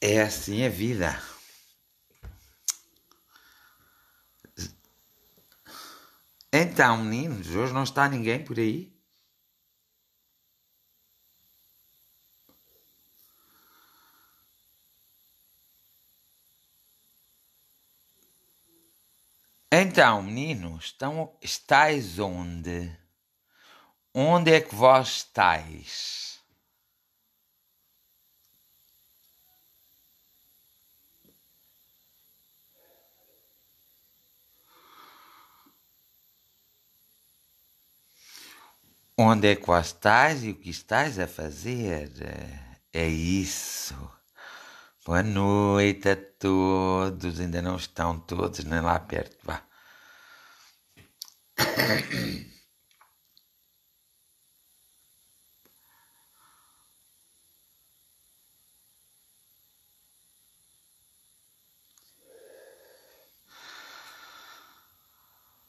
É assim a vida. Então, meninos, hoje não está ninguém por aí? Então, meninos, estáis onde? Onde é que vós estáis? Onde é que vós estáis e o que estáis a fazer? É isso. Boa noite a todos. Ainda não estão todos nem lá perto. Vá.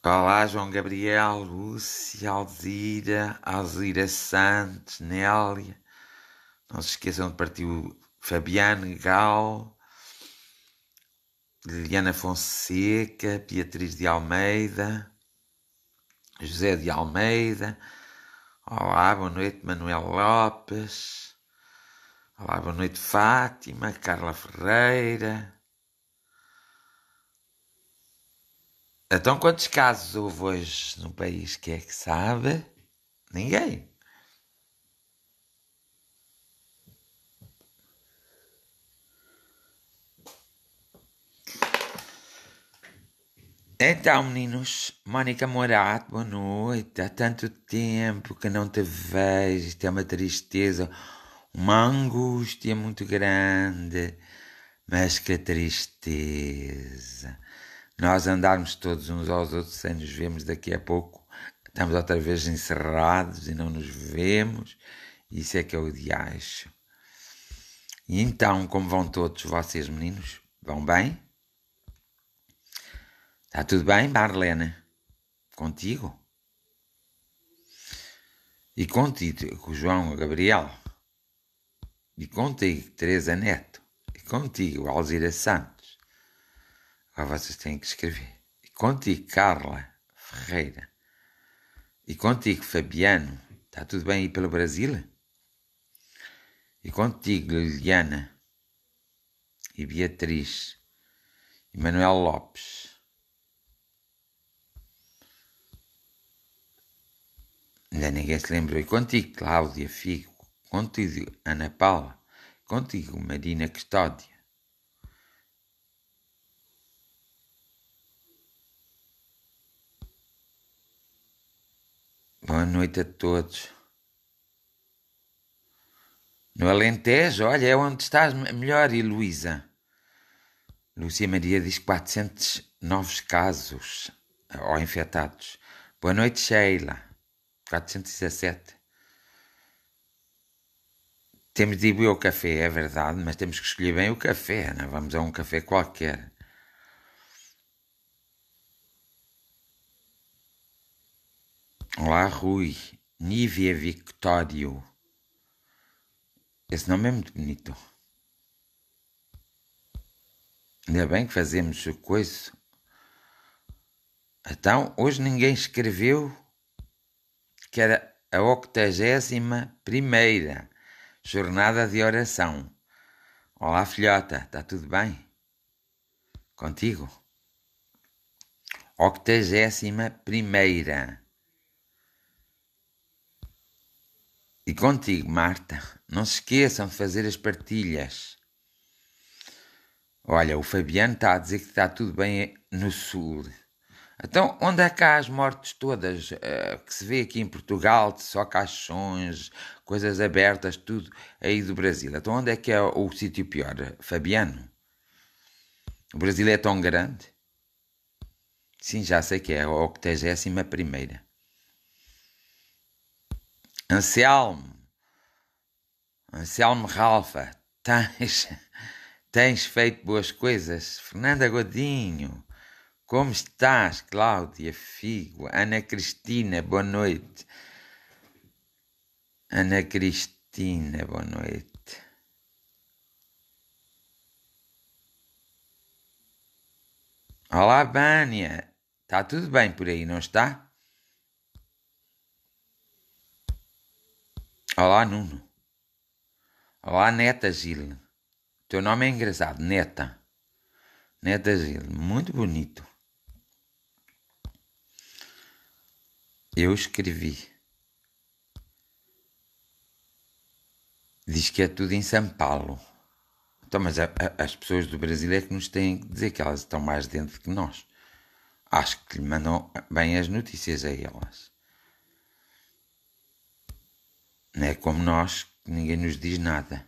Olá, João Gabriel, Lúcia, Alzira Santos, Nélia. Não se esqueçam de partir o Fabiano Gal, Liliana Fonseca, Beatriz de Almeida, José de Almeida. Olá, boa noite, Manuel Lopes. Olá, boa noite, Fátima, Carla Ferreira. Então, quantos casos houve hoje no país? Quem é que sabe? Ninguém. Então, meninos, Mónica Morato, boa noite. Há tanto tempo que não te vejo. Isto é uma tristeza, uma angústia muito grande. Mas que tristeza. Nós andarmos todos uns aos outros sem nos vermos daqui a pouco. Estamos outra vez encerrados e não nos vemos. Isso é que é o diacho. E então, como vão todos vocês, meninos? Vão bem? Está tudo bem, Marlene? Contigo? E contigo, com o João Gabriel? E contigo, Teresa Neto? E contigo, Alzira Santos? Agora vocês têm que escrever. E contigo, Carla Ferreira? E contigo, Fabiano? Está tudo bem aí pelo Brasil? E contigo, Liliana? E Beatriz? E Manuel Lopes? Ainda ninguém se lembrou. E contigo, Cláudia Figo? Contigo, Ana Paula? Contigo, Marina Custódia? Boa noite a todos. No Alentejo, olha, é onde estás melhor, e Luísa? Lúcia Maria diz 400 novos casos ou infectados. Boa noite, Sheila. 417. Temos de ir ao café, é verdade, mas temos que escolher bem o café, não vamos a um café qualquer. Olá, Rui. Nívia Victório. Esse nome é muito bonito. Ainda bem que fazemos coisa. Então, hoje ninguém escreveu que era a 81ª jornada de oração. Olá, filhota, está tudo bem? Contigo? 81ª. E contigo, Marta. Não se esqueçam de fazer as partilhas. Olha, o Fabiano está a dizer que está tudo bem no sul. Então, onde é que há as mortes todas que se vê aqui em Portugal, só caixões, coisas abertas, tudo aí do Brasil? Então, onde é que é o sítio pior, Fabiano? O Brasil é tão grande? Sim, já sei que é a 81ª. Anselmo Ralfa, tens feito boas coisas? Fernanda Godinho, como estás? Cláudia Figo, Ana Cristina, boa noite. Ana Cristina, boa noite. Olá, Vânia. Está tudo bem por aí, não está? Olá, Nuno. Olá, Neta Gil. Teu nome é engraçado, Neta. Neta Gil, muito bonito. Eu escrevi. Diz que é tudo em São Paulo. Então, mas as pessoas do Brasil é que nos têm que dizer que elas estão mais dentro que nós. Acho que lhe mandam bem as notícias a elas. Não é como nós, que ninguém nos diz nada.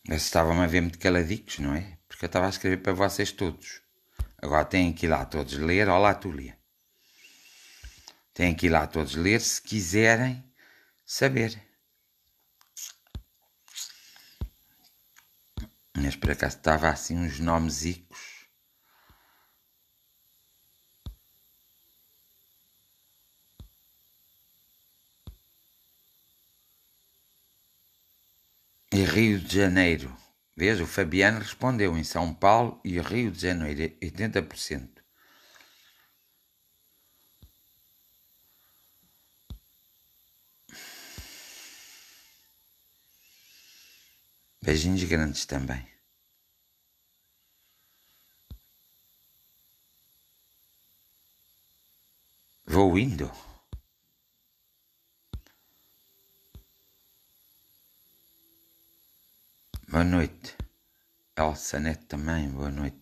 Vocês estavam a ver muito caladicos, não é? Porque eu estava a escrever para vocês todos. Agora têm que ir lá todos ler. Olá, Túlia. Têm que ir lá todos ler se quiserem saber. Mas por acaso estava assim uns nomesicos. E Rio de Janeiro. Veja, o Fabiano respondeu em São Paulo e Rio de Janeiro, 80%. Beijinhos grandes também. Vou indo. Boa noite. Elsa Neto também, boa noite.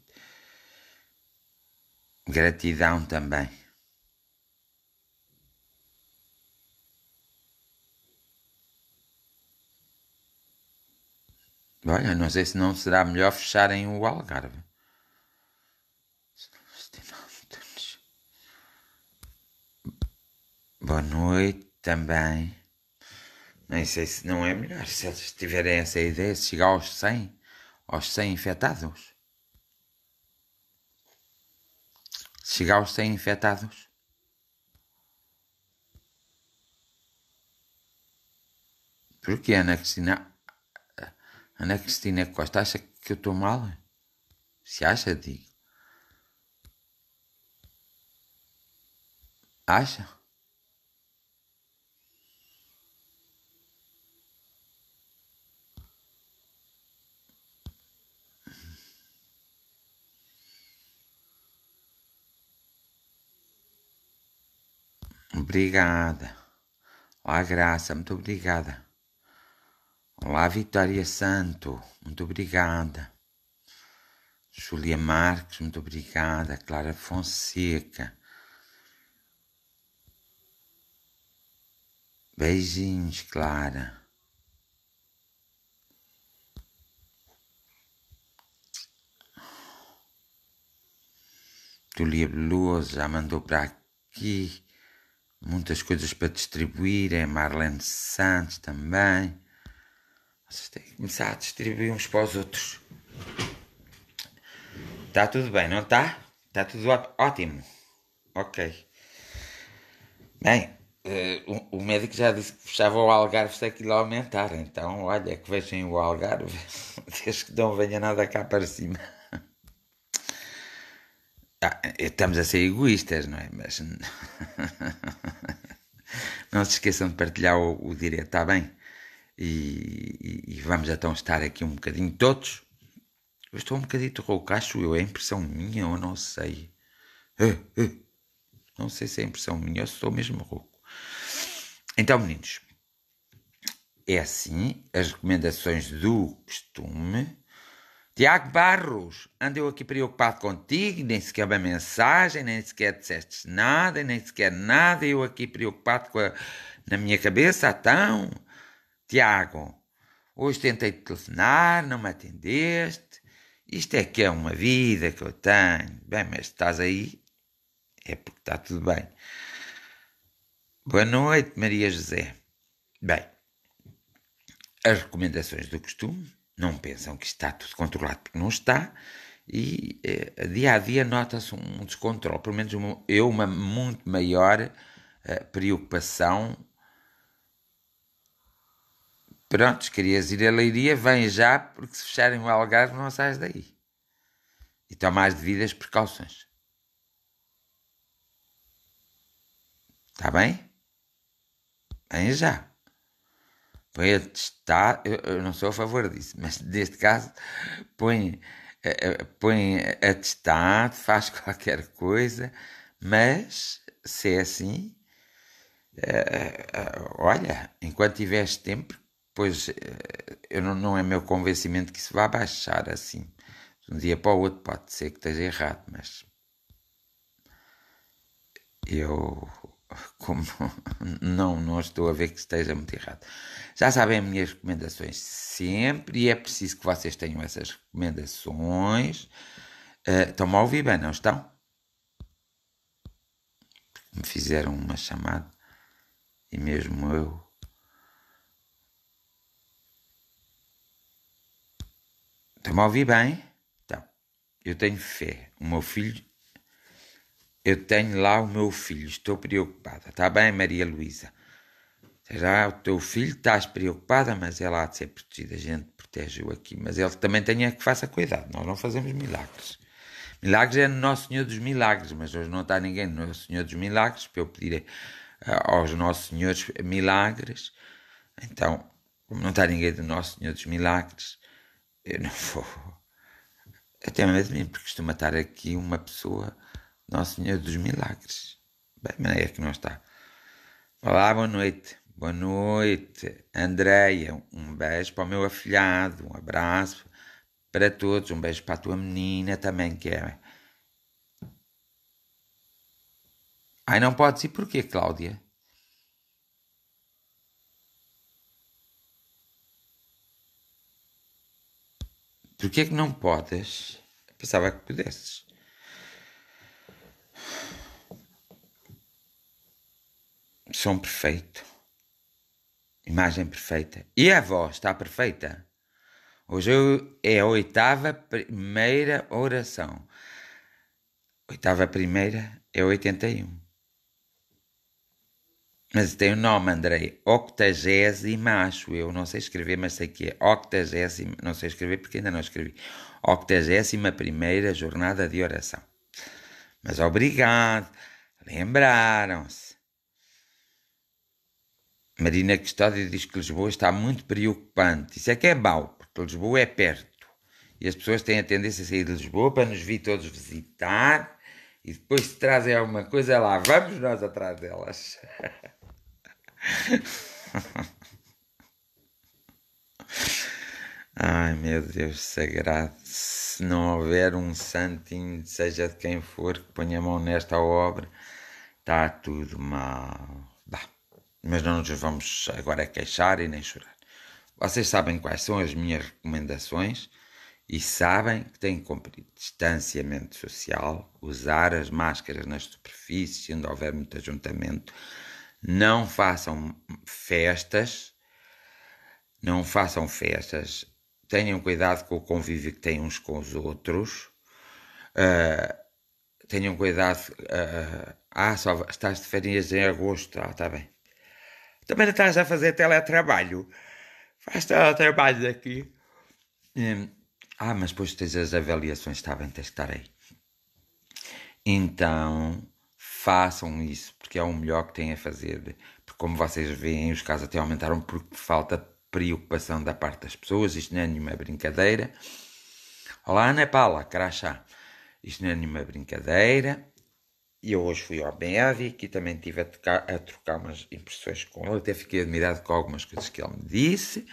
Gratidão também. Olha, não sei se não será melhor fecharem o Algarve. Boa noite também. Nem sei se não é melhor, se eles tiverem essa ideia, se chegar aos 100 infectados. Se chegar aos 100 infectados. Porquê, Ana Cristina? Ana Cristina Costa acha que eu estou mal? Se acha, digo. Acha? Obrigada. Olá, Graça, muito obrigada. Olá, Vitória Santo, muito obrigada. Júlia Marques, muito obrigada. Clara Fonseca. Beijinhos, Clara. Júlia Veloso já mandou para aqui. Muitas coisas para distribuir. É Marlene Santos também. Vocês têm que começar a distribuir uns para os outros. Está tudo bem, não está? Está tudo ótimo. Ok. Bem, o médico já disse que fechava o Algarve se aquilo aumentar. Então, olha, que vejam o Algarve. Desde que não venha nada cá para cima. Estamos a ser egoístas, não é? Mas não se esqueçam de partilhar o direto, está bem? E vamos então estar aqui um bocadinho todos. Eu estou um bocadinho rouco, acho eu. É impressão minha ou não sei? Não sei se é impressão minha ou se estou mesmo rouco. Então, meninos, é assim, as recomendações do costume. Tiago Barros, ando eu aqui preocupado contigo, nem sequer uma mensagem, nem sequer disseste nada, nem sequer nada, eu aqui preocupado na minha cabeça, então, Tiago, hoje tentei te telefonar, não me atendeste, isto é que é uma vida que eu tenho, bem, mas estás aí, é porque está tudo bem. Boa noite, Maria José. Bem, as recomendações do costume, não pensam que está tudo controlado porque não está, e dia a dia nota-se um descontrole, pelo menos uma muito maior preocupação. Prontos, querias ir a Leiria, vem já, porque se fecharem o Algarve não sais daí. E toma as devidas precauções. Está bem? Vem já. Põe a testar, eu não sou a favor disso, mas neste caso põe a testar, faz qualquer coisa, mas se é assim, olha, enquanto tiveres tempo, pois eu não é meu convencimento que isso vá baixar assim. De um dia para o outro pode ser que esteja errado, mas eu como não estou a ver que esteja muito errado. Já sabem as minhas recomendações sempre e é preciso que vocês tenham essas recomendações. Estão-me a ouvir bem, não estão? Me fizeram uma chamada e mesmo eu. Estão-me a ouvir bem? Então, eu tenho fé. O meu filho. Eu tenho lá o meu filho. Estou preocupada. Está bem, Maria Luísa? Já o teu filho estás preocupada, mas ela há de ser protegida. A gente protege-o aqui. Mas ele também tem que faça cuidado. Nós não fazemos milagres. Milagres é no Nosso Senhor dos Milagres, mas hoje não está ninguém no Nosso Senhor dos Milagres para eu pedir aos Nossos Senhores milagres. Então, como não está ninguém do Nosso Senhor dos Milagres, eu não vou. Até mesmo de mim, porque costuma estar aqui uma pessoa, Nosso Senhor dos Milagres. Bem, mas é que não está. Olá, boa noite. Boa noite, Andreia. Um beijo para o meu afilhado, um abraço para todos, um beijo para a tua menina também, que é. Ai, não podes ir porquê, Cláudia? Porquê que não podes? Pensava que pudesses. Som perfeito. Imagem perfeita. E a voz está perfeita? Hoje é a oitava primeira oração. Oitava primeira é 81. Mas tem o nome, Andrei. 80ª, acho eu. Não sei escrever, mas sei que é 80ª. Não sei escrever porque ainda não escrevi. 81ª jornada de oração. Mas obrigado. Lembraram-se. Marina Custódio diz que Lisboa está muito preocupante. Isso é que é mau, porque Lisboa é perto. E as pessoas têm a tendência a sair de Lisboa para nos vir todos visitar. E depois se trazem alguma coisa, lá vamos nós atrás delas. Ai, meu Deus sagrado. se não houver um santinho, seja de quem for, que ponha a mão nesta obra, está tudo mal. Bah, mas não nos vamos agora queixar e nem chorar. Vocês sabem quais são as minhas recomendações e sabem que têm que cumprir distanciamento social, usar as máscaras nas superfícies, onde houver muito ajuntamento, não façam festas, tenham cuidado com o convívio que têm uns com os outros, tenham cuidado, só estás de férias em agosto, está bem. Também não estás a fazer teletrabalho, faz teletrabalho daqui. Mas depois tens as avaliações, está bem, tens de estar aí. Então, façam isso, porque é o melhor que têm a fazer. Porque como vocês veem, os casos até aumentaram porque falta preocupação da parte das pessoas. Isto não é nenhuma brincadeira. Olá, Ana Paula, crachá. Isto não é nenhuma brincadeira. E eu hoje fui ao médico e também estive a trocar umas impressões com ele. Até fiquei admirado com algumas coisas que ele me disse.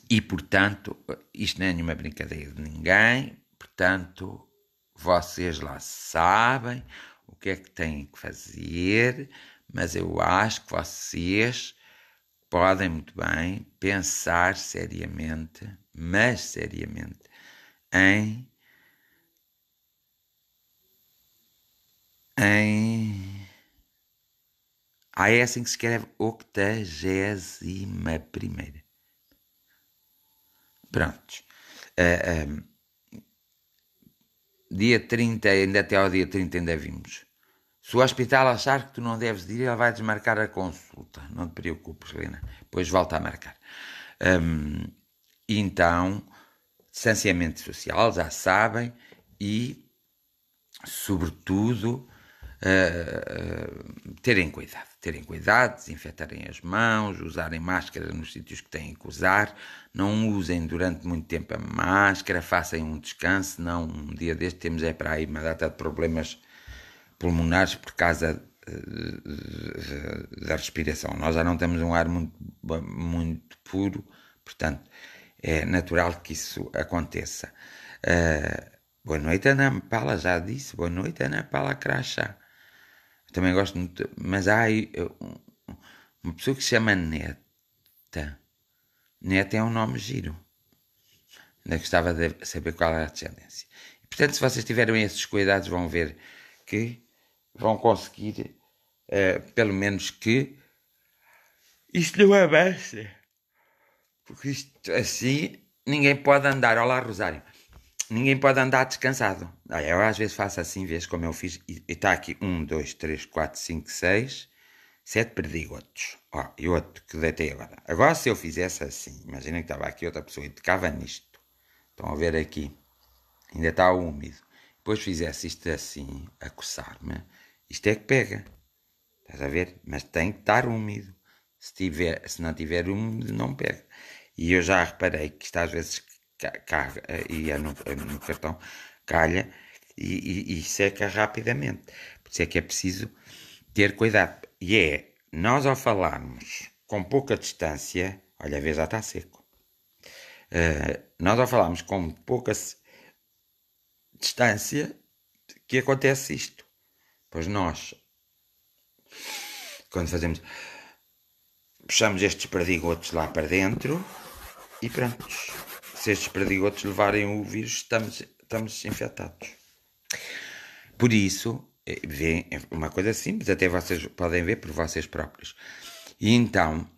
E, portanto, isto não é nenhuma brincadeira de ninguém. Portanto, vocês lá sabem o que é que têm que fazer. Mas eu acho que vocês podem muito bem pensar seriamente, mas seriamente, em é assim que se escreve 81ª. Prontos. Dia 30, ainda até ao dia 30 ainda vimos. Se o hospital achar que tu não deves ir, ele vai desmarcar a consulta. Não te preocupes, Helena. Depois volta a marcar. Então, distanciamento social, já sabem, e, sobretudo, terem cuidado, desinfetarem as mãos, usarem máscara nos sítios que têm que usar, não usem durante muito tempo a máscara, façam um descanso, não um dia deste temos para aí uma data de problemas pulmonares por causa da respiração. Nós já não temos um ar muito puro, portanto é natural que isso aconteça. Boa noite, Ana Paula, já disse. Boa noite, Ana Paula Crachá. Também gosto muito, mas há uma pessoa que se chama Neta. Neta é um nome giro. Ainda gostava de saber qual é a descendência. E, portanto, se vocês tiverem esses cuidados, vão ver que vão conseguir, pelo menos que isto não avance. Porque isto assim, ninguém pode andar. Olá, Rosário. Ninguém pode andar descansado. Eu às vezes faço assim, vês como eu fiz. E está aqui 1, 2, 3, 4, 5, 6, 7 perdigotos. E outro que deitei agora. Agora se eu fizesse assim, imaginem que estava aqui outra pessoa e tocava nisto. Estão a ver aqui. Ainda está úmido. Depois fizesse isto assim, a coçar-me. Isto é que pega. Estás a ver? Mas tem que estar úmido. Se não tiver úmido, não pega. E eu já reparei que isto às vezes e no cartão calha e seca rapidamente. Por isso é que é preciso ter cuidado. E nós ao falarmos com pouca distância, olha, a vez já está seco. Nós ao falarmos com pouca distância, que acontece isto? Pois nós, quando fazemos, puxamos estes perdigotos lá para dentro e pronto. Se estes perdigotos levarem o vírus, estamos infectados. Por isso, é uma coisa simples, até vocês podem ver por vocês próprios. E então,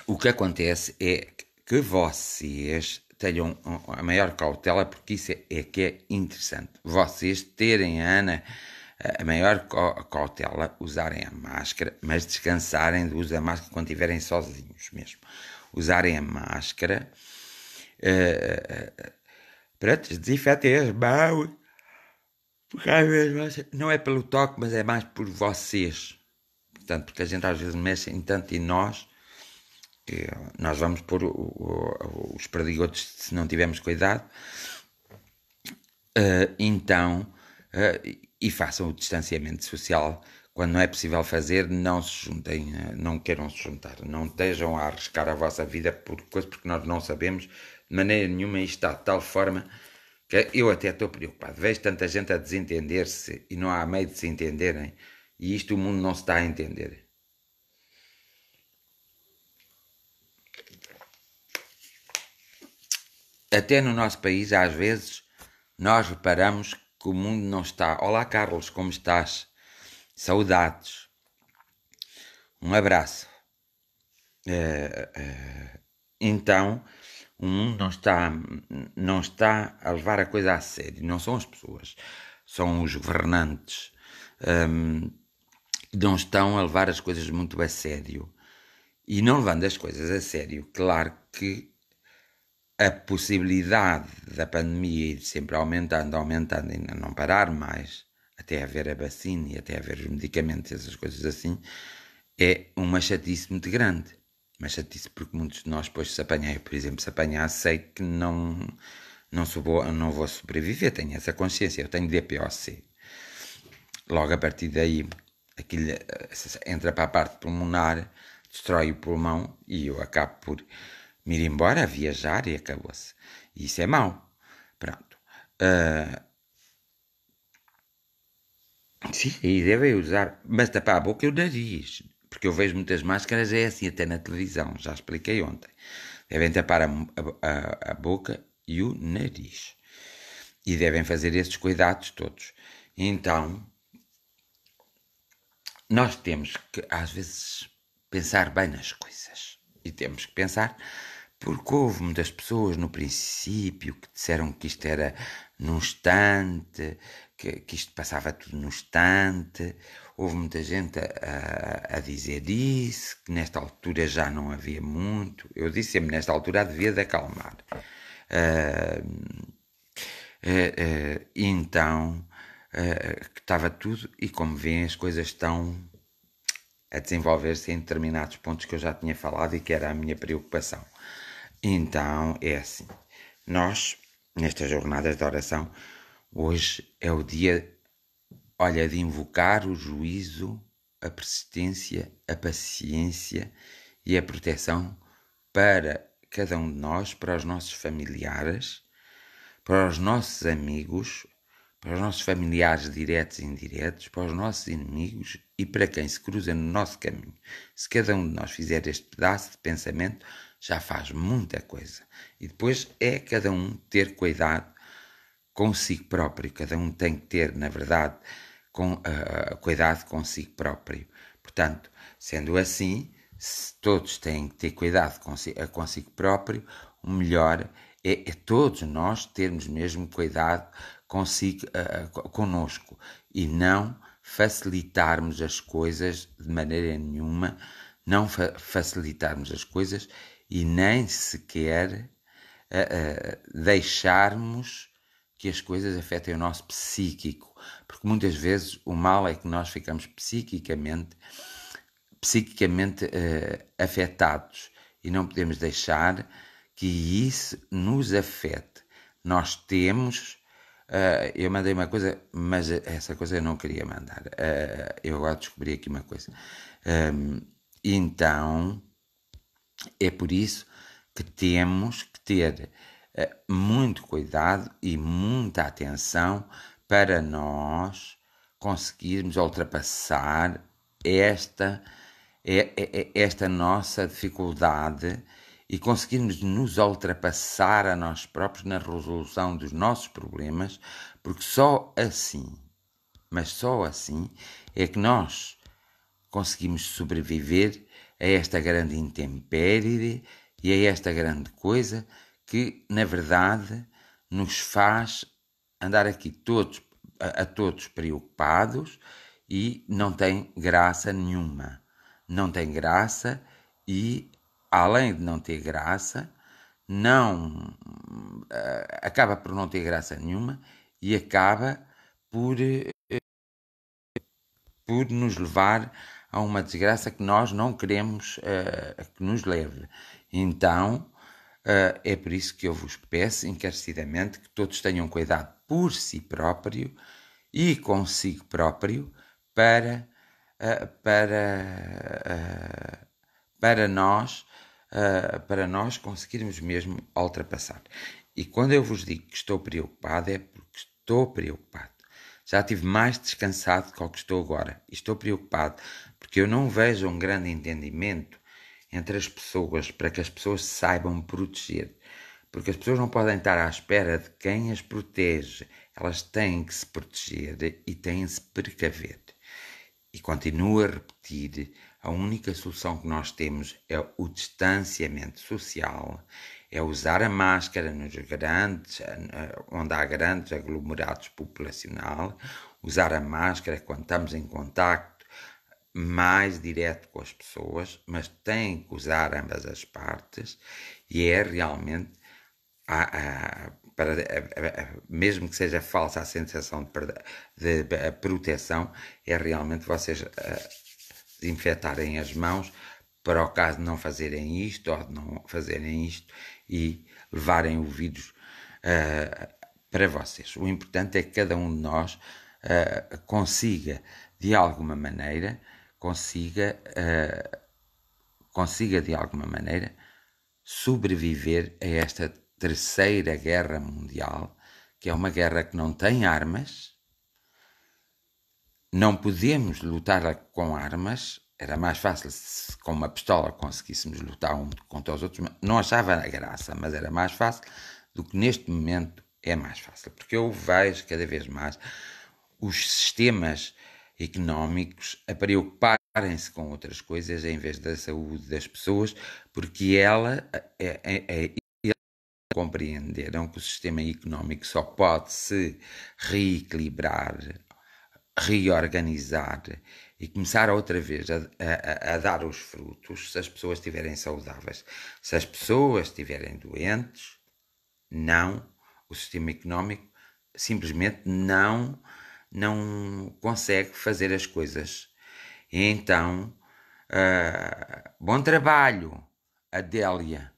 o que acontece é que vocês tenham a maior cautela, porque isso é que é interessante. Vocês terem, Ana, a maior cautela, usarem a máscara, mas descansarem do uso da máscara quando estiverem sozinhos mesmo. Usarem a máscara, pronto, desinfetem as mãos, porque às vezes não é pelo toque, mas é mais por vocês. Portanto, porque a gente às vezes mexe em tanto em nós, que nós vamos pôr os perdigotos se não tivermos cuidado. E façam o distanciamento social. Quando não é possível fazer, não se juntem, não queiram se juntar, não estejam a arriscar a vossa vida por coisas, porque nós não sabemos de maneira nenhuma. Isto está de tal forma Que eu até estou preocupado. Vejo tanta gente a desentender-se e não há meio de se entenderem. E isto o mundo não se está a entender. Até no nosso país, às vezes, nós reparamos que o mundo não está. Olá, Carlos, como estás? Saudades. Um abraço. Então, o mundo não está a levar a coisa a sério. Não são as pessoas, são os governantes. Não estão a levar as coisas muito a sério. E não levando as coisas a sério, claro que a possibilidade da pandemia ir sempre aumentando, aumentando, ainda não parar mais, até haver a vacina e até haver os medicamentos, essas coisas assim, é uma chatice muito grande. Uma chatice porque muitos de nós depois se apanhar, por exemplo, se apanhar, sei que não vou sobreviver, tenho essa consciência, eu tenho DPOC. Logo a partir daí, aquilo entra para a parte pulmonar, destrói o pulmão e eu acabo por me ir embora, viajar e acabou-se. E isso é mau. Pronto. Sim, e devem usar, mas tapar a boca e o nariz. Porque eu vejo muitas máscaras, é assim até na televisão, já expliquei ontem. Devem tapar a boca e o nariz. E devem fazer esses cuidados todos. Então, nós temos que, às vezes, pensar bem nas coisas. E temos que pensar, porque houve muitas pessoas no princípio que disseram que isto era num instante, que isto passava tudo num instante. Houve muita gente a dizer isso, que nesta altura já não havia muito. Eu disse sempre, nesta altura devia de acalmar. Então, que estava tudo, e como veem, as coisas estão a desenvolver-se em determinados pontos que eu já tinha falado e que era a minha preocupação. Então, é assim, nós, nestas jornadas de oração, hoje é o dia, olha, de invocar o juízo, a persistência, a paciência e a proteção para cada um de nós, para os nossos familiares, para os nossos amigos, para os nossos familiares diretos e indiretos, para os nossos inimigos e para quem se cruza no nosso caminho. Se cada um de nós fizer este pedaço de pensamento, já faz muita coisa. E depois é cada um ter cuidado consigo próprio. Cada um tem que ter, na verdade, cuidado consigo próprio. Portanto, sendo assim, se todos têm que ter cuidado consigo próprio, o melhor é todos nós termos mesmo cuidado conosco e não facilitarmos as coisas de maneira nenhuma, não facilitarmos as coisas e nem sequer deixarmos que as coisas afetem o nosso psíquico, porque muitas vezes o mal é que nós ficamos psiquicamente afetados e não podemos deixar que isso nos afete. Nós temos, eu mandei uma coisa, mas essa coisa eu não queria mandar, eu agora descobri aqui uma coisa, então é por isso que temos que ter muito cuidado e muita atenção para nós conseguirmos ultrapassar esta nossa dificuldade e conseguirmos nos ultrapassar a nós próprios na resolução dos nossos problemas, porque só assim, mas só assim, é que nós conseguimos sobreviver a esta grande intempérie e a esta grande coisa que, na verdade, nos faz andar aqui todos preocupados e não tem graça nenhuma. Não tem graça e, além de não ter graça, não acaba por não ter graça nenhuma e acaba por nos levar a uma desgraça que nós não queremos que nos leve. Então, é por isso que eu vos peço encarecidamente que todos tenham cuidado por si próprio e consigo próprio para nós para nós conseguirmos mesmo ultrapassar. E quando eu vos digo que estou preocupado, é porque estou preocupado. Já estive mais descansado que o que estou agora. E estou preocupado porque eu não vejo um grande entendimento entre as pessoas para que as pessoas se saibam proteger. Porque as pessoas não podem estar à espera de quem as protege. Elas têm que se proteger e têm que se precaver. E continuo a repetir, a única solução que nós temos é o distanciamento social, é usar a máscara nos grandes, onde há grandes aglomerados populacional, usar a máscara quando estamos em contacto mais direto com as pessoas, mas tem que usar ambas as partes e é realmente mesmo que seja falsa a sensação de proteção, é realmente vocês desinfetarem as mãos para o caso de não fazerem isto ou de não fazerem isto e levarem o vírus para vocês. O importante é que cada um de nós consiga, de alguma maneira, consiga de alguma maneira sobreviver a esta terceira guerra mundial, que é uma guerra que não tem armas. Não podemos lutar com armas. Era mais fácil se com uma pistola conseguíssemos lutar um contra os outros. Não achava a graça, mas era mais fácil do que neste momento é mais fácil. Porque eu vejo cada vez mais os sistemas económicos a preocuparem-se com outras coisas em vez da saúde das pessoas, porque compreenderam que o sistema económico só pode se reequilibrar, reorganizar e começar outra vez a dar os frutos se as pessoas estiverem saudáveis. Se as pessoas estiverem doentes, não, o sistema económico simplesmente não consegue fazer as coisas. E então, bom trabalho, Adélia.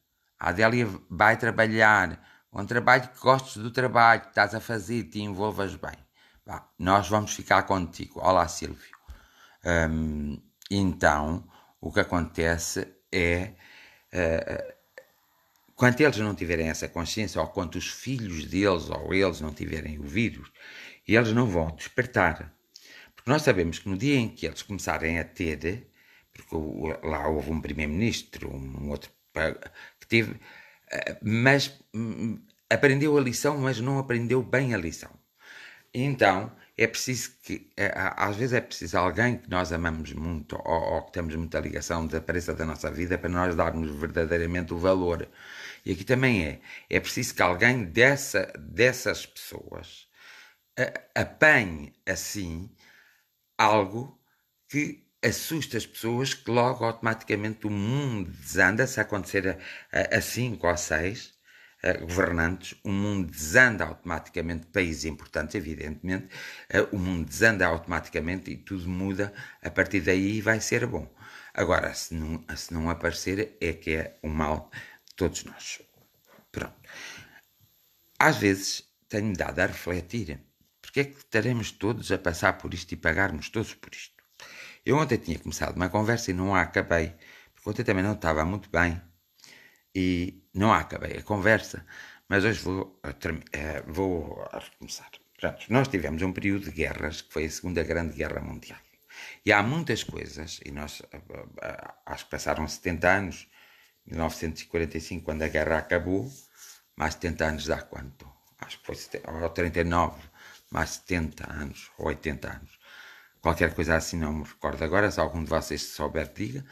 A Adélia vai trabalhar. Um trabalho que gostes do trabalho que estás a fazer e te envolvas bem. Nós vamos ficar contigo. Olá, Silvio. Então, o que acontece é... quando eles não tiverem essa consciência, ou quando os filhos deles ou eles não tiverem o vírus, eles não vão despertar. Porque nós sabemos que no dia em que eles começarem a ter, porque lá houve um primeiro-ministro, um outro que teve, mas aprendeu a lição, mas não aprendeu bem a lição. Então, é preciso que, às vezes é preciso alguém que nós amamos muito ou que temos muita ligação, desapareça da nossa vida para nós darmos verdadeiramente o valor. E aqui também é preciso que alguém dessas pessoas apanhe assim algo que assusta as pessoas, que logo automaticamente o mundo desanda. Se acontecer a 5 ou 6 governantes, o mundo desanda automaticamente. Países importantes, evidentemente, o mundo desanda automaticamente e tudo muda. A partir daí vai ser bom. Agora, se não aparecer, é que é o mal de todos nós. Pronto. Às vezes tenho-me dado a refletir. Porque é que estaremos todos a passar por isto e pagarmos todos por isto? Eu ontem tinha começado uma conversa e não a acabei, porque ontem também não estava muito bem e não a acabei a conversa, mas hoje vou recomeçar. Pronto, nós tivemos um período de guerras, que foi a Segunda Grande Guerra Mundial. E há muitas coisas, e nós acho que passaram 70 anos, 1945, quando a guerra acabou, mais 70 anos dá quanto? Acho que foi 39, mais 70 anos, ou 80 anos. Qualquer coisa assim, não me recordo agora, se algum de vocês souber, diga.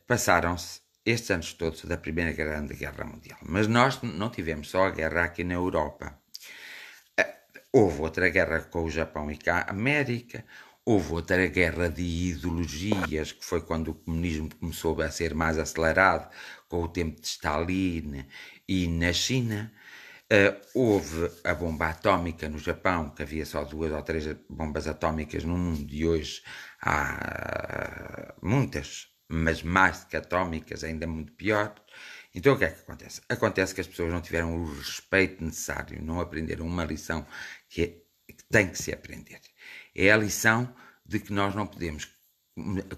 Passaram-se estes anos todos da Primeira Grande Guerra Mundial. Mas nós não tivemos só a guerra aqui na Europa. Houve outra guerra com o Japão e com a América. Houve outra guerra de ideologias, que foi quando o comunismo começou a ser mais acelerado, com o tempo de Stalin e na China. Houve a bomba atómica no Japão, que havia só 2 ou 3 bombas atómicas no mundo, e hoje há muitas, mas mais do que atómicas, ainda muito pior. Então o que é que acontece? Acontece que as pessoas não tiveram o respeito necessário, não aprenderam uma lição que tem que se aprender. É a lição de que nós não podemos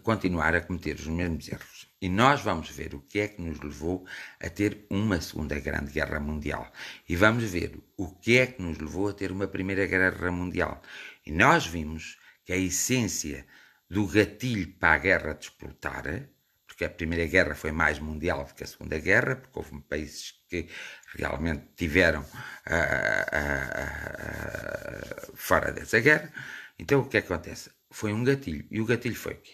continuar a cometer os mesmos erros. E nós vamos ver o que é que nos levou a ter uma Segunda Grande Guerra Mundial. E vamos ver o que é que nos levou a ter uma Primeira Guerra Mundial. E nós vimos que a essência do gatilho para a guerra desplotar, porque a Primeira Guerra foi mais mundial do que a Segunda Guerra, porque houve países que realmente tiveram fora dessa guerra. Então o que acontece? Foi um gatilho. E o gatilho foi o quê?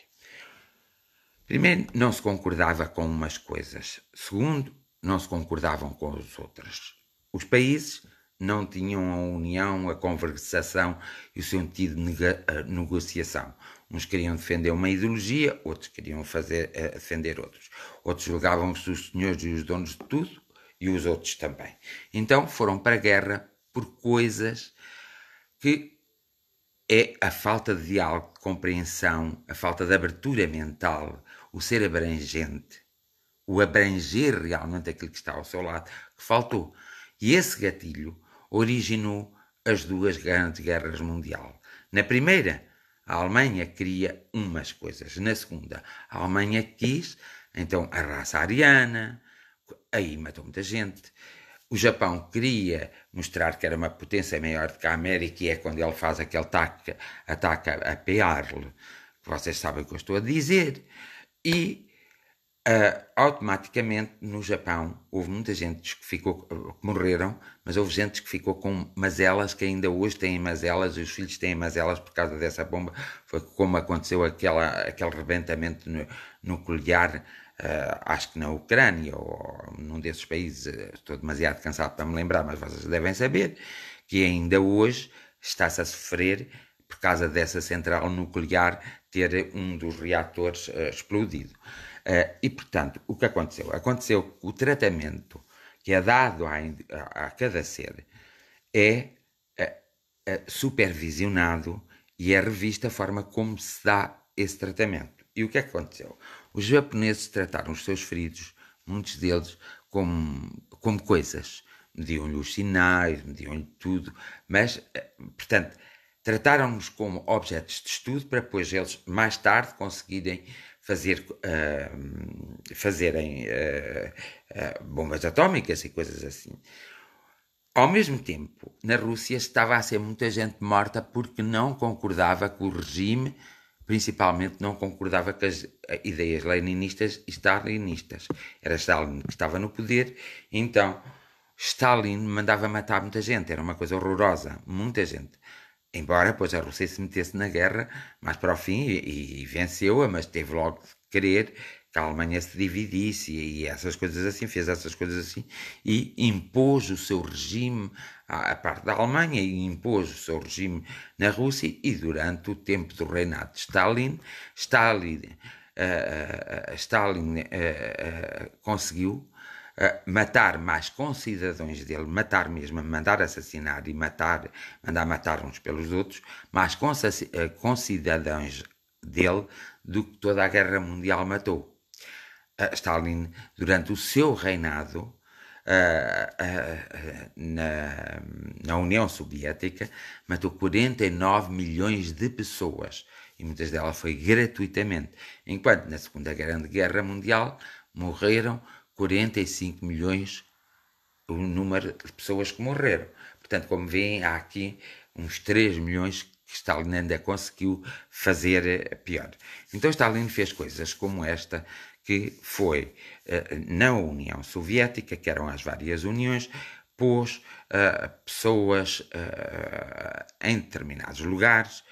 Primeiro, não se concordava com umas coisas. Segundo, não se concordavam com as outras. Os países não tinham a união, a conversação e o sentido de negociação. Uns queriam defender uma ideologia, outros queriam defender outros. Outros julgavam-se os senhores e os donos de tudo, e os outros também. Então foram para a guerra por coisas que é a falta de diálogo, de compreensão, a falta de abertura mental, o ser abrangente, o abranger realmente aquilo que está ao seu lado, que faltou. E esse gatilho originou as duas grandes guerras mundiais. Na primeira, a Alemanha queria umas coisas. Na segunda, a Alemanha quis, então, a raça ariana, aí matou muita gente. O Japão queria mostrar que era uma potência maior do que a América, e é quando ele faz aquele ataque a Pearl, que vocês sabem o que eu estou a dizer, e automaticamente no Japão houve muita gente que ficou, que morreram, mas houve gente que ficou com mazelas, que ainda hoje têm mazelas, e os filhos têm mazelas por causa dessa bomba. Foi como aconteceu aquele rebentamento nuclear, acho que na Ucrânia ou num desses países. Estou demasiado cansado para me lembrar, mas vocês devem saber que ainda hoje está-se a sofrer por causa dessa central nuclear ter um dos reatores explodido. E, portanto, o que aconteceu? Aconteceu que o tratamento que é dado a cada ser é supervisionado e é revista a forma como se dá esse tratamento. E o que é que aconteceu? Os japoneses trataram os seus feridos, muitos deles, como coisas. Mediam-lhe os sinais, mediam-lhe tudo, mas, portanto, trataram-nos como objetos de estudo para depois eles, mais tarde, conseguirem fazerem bombas atómicas e coisas assim. Ao mesmo tempo, na Rússia estava a ser muita gente morta porque não concordava com o regime, principalmente não concordava com as ideias leninistas e stalinistas. Era Stalin que estava no poder, então Stalin mandava matar muita gente, era uma coisa horrorosa, muita gente. Embora depois a Rússia se metesse na guerra mais para o fim e venceu-a, mas teve logo de querer que a Alemanha se dividisse e essas coisas assim, fez essas coisas assim e impôs o seu regime à parte da Alemanha e impôs o seu regime na Rússia. E durante o tempo do reinado de Stalin conseguiu matar mais concidadãos dele, matar mesmo, mandar assassinar e mandar matar uns pelos outros, mais concidadãos dele do que toda a Guerra Mundial matou. Stalin, durante o seu reinado na União Soviética, matou 49 milhões de pessoas, e muitas delas foi gratuitamente, enquanto na Segunda Grande Guerra Mundial morreram 45 milhões o número de pessoas que morreram. Portanto, como veem, há aqui uns 3 milhões que Stalin ainda conseguiu fazer pior. Então Stalin fez coisas como esta, que foi na União Soviética, que eram as várias uniões, pôs pessoas em determinados lugares,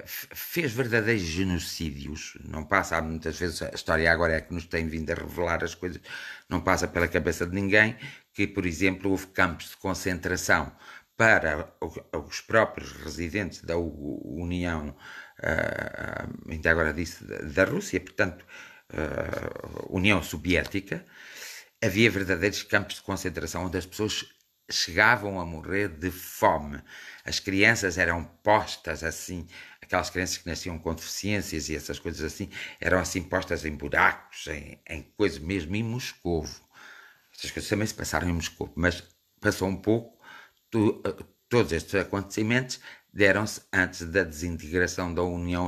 fez verdadeiros genocídios. Não passa, muitas vezes a história agora é que nos tem vindo a revelar as coisas, não passa pela cabeça de ninguém que, por exemplo, houve campos de concentração para os próprios residentes da União, ainda agora disse, da Rússia, portanto, União Soviética. Havia verdadeiros campos de concentração onde as pessoas chegavam a morrer de fome. As crianças eram postas assim, aquelas crianças que nasciam com deficiências e essas coisas assim, eram assim postas em buracos, em coisas mesmo, em Moscovo. Essas coisas também se passaram em Moscovo, mas passou um pouco. Todos estes acontecimentos deram-se antes da desintegração da União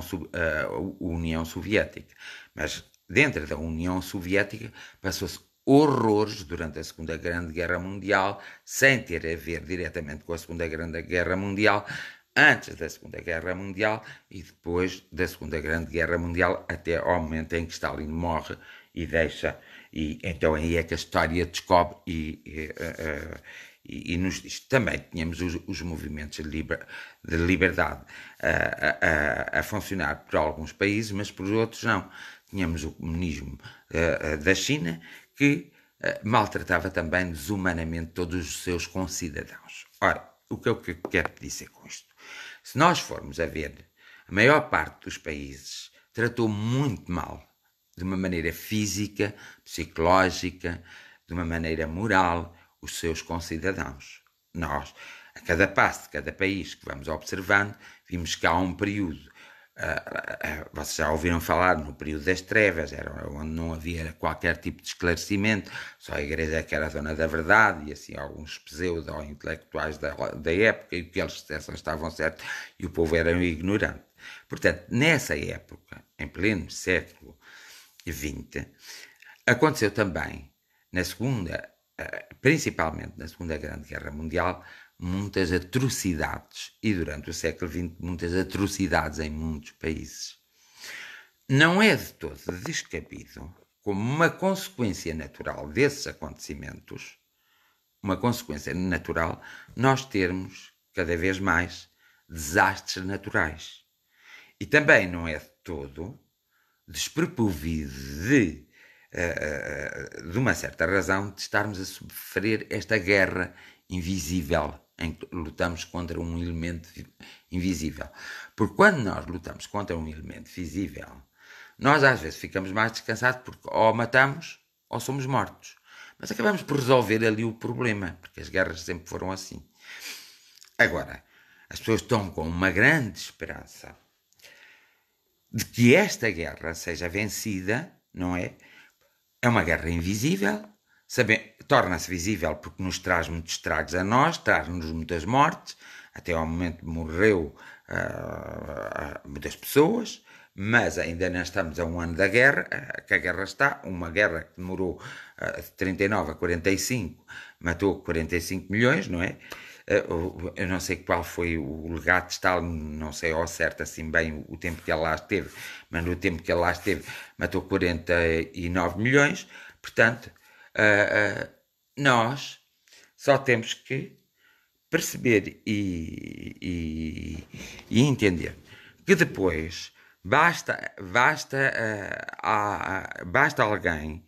Soviética. Mas dentro da União Soviética, passou-se horrores durante a Segunda Grande Guerra Mundial, sem ter a ver diretamente com a Segunda Grande Guerra Mundial, antes da Segunda Guerra Mundial e depois da Segunda Grande Guerra Mundial, até ao momento em que Stalin morre e deixa, e então aí é que a história descobre e nos diz. Também tínhamos os movimentos de liberdade a funcionar por alguns países, mas por outros não. Tínhamos o comunismo da China, que maltratava também desumanamente todos os seus concidadãos. Ora, o que eu quero dizer com isto? Se nós formos a ver, a maior parte dos países tratou muito mal, de uma maneira física, psicológica, de uma maneira moral, os seus concidadãos. Nós, a cada passo de cada país que vamos observando, vimos que há um período, vocês já ouviram falar no período das trevas, era onde não havia qualquer tipo de esclarecimento, só a igreja que era a dona da verdade, e assim alguns pseudo-intelectuais da época, e o que eles dissessem estavam certos, e o povo era ignorante. Portanto, nessa época, em pleno século XX, aconteceu também, principalmente na Segunda Grande Guerra Mundial, muitas atrocidades, e durante o século XX, muitas atrocidades em muitos países. Não é de todo descabido, como uma consequência natural desses acontecimentos, uma consequência natural, nós termos cada vez mais desastres naturais. E também não é de todo desprovido de uma certa razão de estarmos a sofrer esta guerra invisível em que lutamos contra um elemento invisível. Porque quando nós lutamos contra um elemento visível, nós às vezes ficamos mais descansados porque ou matamos ou somos mortos. Mas acabamos por resolver ali o problema, porque as guerras sempre foram assim. Agora, as pessoas estão com uma grande esperança de que esta guerra seja vencida, não é? É uma guerra invisível, torna-se visível porque nos traz muitos estragos a nós, traz-nos muitas mortes, até ao momento morreu muitas pessoas, mas ainda não estamos a um ano da guerra, que a guerra está, uma guerra que demorou de 39 a 45, matou 45 milhões, não é? Eu não sei qual foi o legado de Stalin, não sei ao certo assim bem o tempo que ele lá esteve, mas no tempo que ele lá esteve matou 49 milhões, portanto, nós só temos que perceber e entender que depois basta alguém,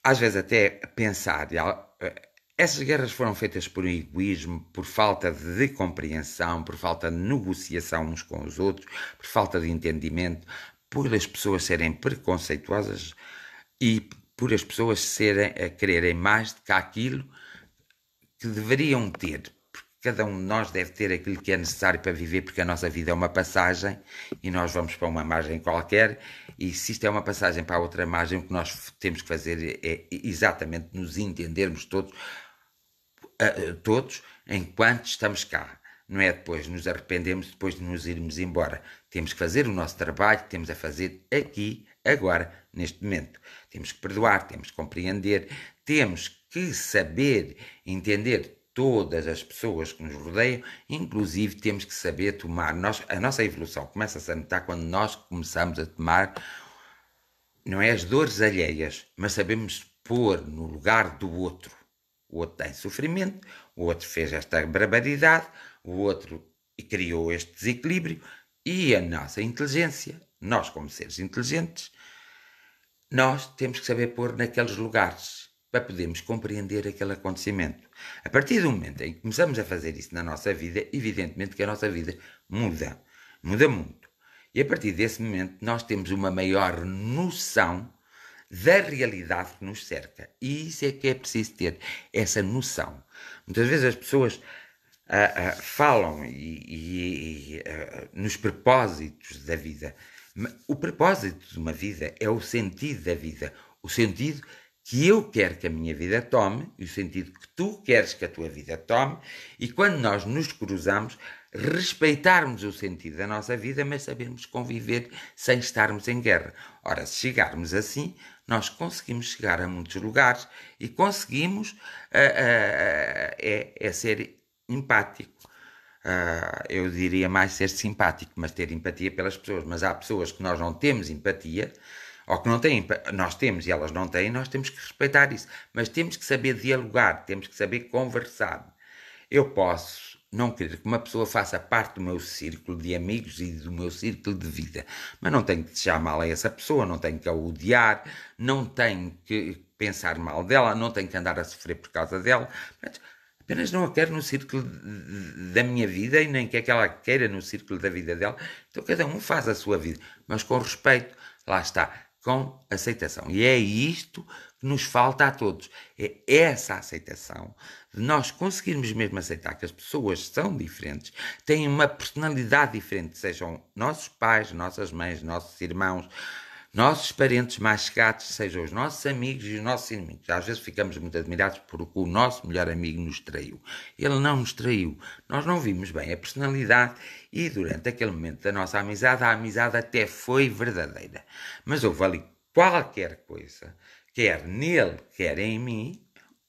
às vezes até pensar, essas guerras foram feitas por egoísmo, por falta de compreensão, por falta de negociação uns com os outros, por falta de entendimento, por as pessoas serem preconceituosas e por as pessoas a quererem mais do que aquilo que deveriam ter. Porque cada um de nós deve ter aquilo que é necessário para viver, porque a nossa vida é uma passagem e nós vamos para uma margem qualquer, e se isto é uma passagem para outra margem, o que nós temos que fazer é exatamente nos entendermos todos enquanto estamos cá. Não é depois nos arrependemos depois de nos irmos embora. Temos que fazer o nosso trabalho, temos a fazer aqui, agora, neste momento. Temos que perdoar, temos que compreender, temos que saber entender todas as pessoas que nos rodeiam, inclusive temos que saber tomar. A nossa evolução começa-se a notar quando nós começamos a tomar, não é as dores alheias, mas sabemos pôr no lugar do outro. O outro tem sofrimento, o outro fez esta barbaridade, o outro criou este desequilíbrio, e a nossa inteligência, nós como seres inteligentes, nós temos que saber pôr naqueles lugares para podermos compreender aquele acontecimento. A partir do momento em que começamos a fazer isso na nossa vida, evidentemente que a nossa vida muda muito. E a partir desse momento nós temos uma maior noção da realidade que nos cerca. E isso é que é preciso ter, essa noção. Muitas vezes as pessoas falam nos propósitos da vida. O propósito de uma vida é o sentido da vida, o sentido que eu quero que a minha vida tome e o sentido que tu queres que a tua vida tome, e quando nós nos cruzamos, respeitarmos o sentido da nossa vida, mas sabermos conviver sem estarmos em guerra. Ora, se chegarmos assim, nós conseguimos chegar a muitos lugares e conseguimos ser empático. Eu diria mais ser simpático, mas ter empatia pelas pessoas. Mas há pessoas que nós não temos empatia, ou que não têm, nós temos e elas não têm, nós temos que respeitar isso. Mas temos que saber dialogar, temos que saber conversar. Eu posso não querer que uma pessoa faça parte do meu círculo de amigos e do meu círculo de vida, mas não tenho que desejar mal a essa pessoa, não tenho que a odiar, não tenho que pensar mal dela, não tenho que andar a sofrer por causa dela. Apenas não a quero no círculo da minha vida e nem quer que ela queira no círculo da vida dela. Então cada um faz a sua vida, mas com respeito, lá está, com aceitação. E é isto que nos falta a todos. É essa aceitação de nós conseguirmos mesmo aceitar que as pessoas são diferentes, têm uma personalidade diferente, sejam nossos pais, nossas mães, nossos irmãos, nossos parentes mais chegados, sejam os nossos amigos e os nossos inimigos. Às vezes ficamos muito admirados porque o nosso melhor amigo nos traiu. Ele não nos traiu. Nós não vimos bem a personalidade e durante aquele momento da nossa amizade, a amizade até foi verdadeira. Mas houve ali qualquer coisa, quer nele, quer em mim,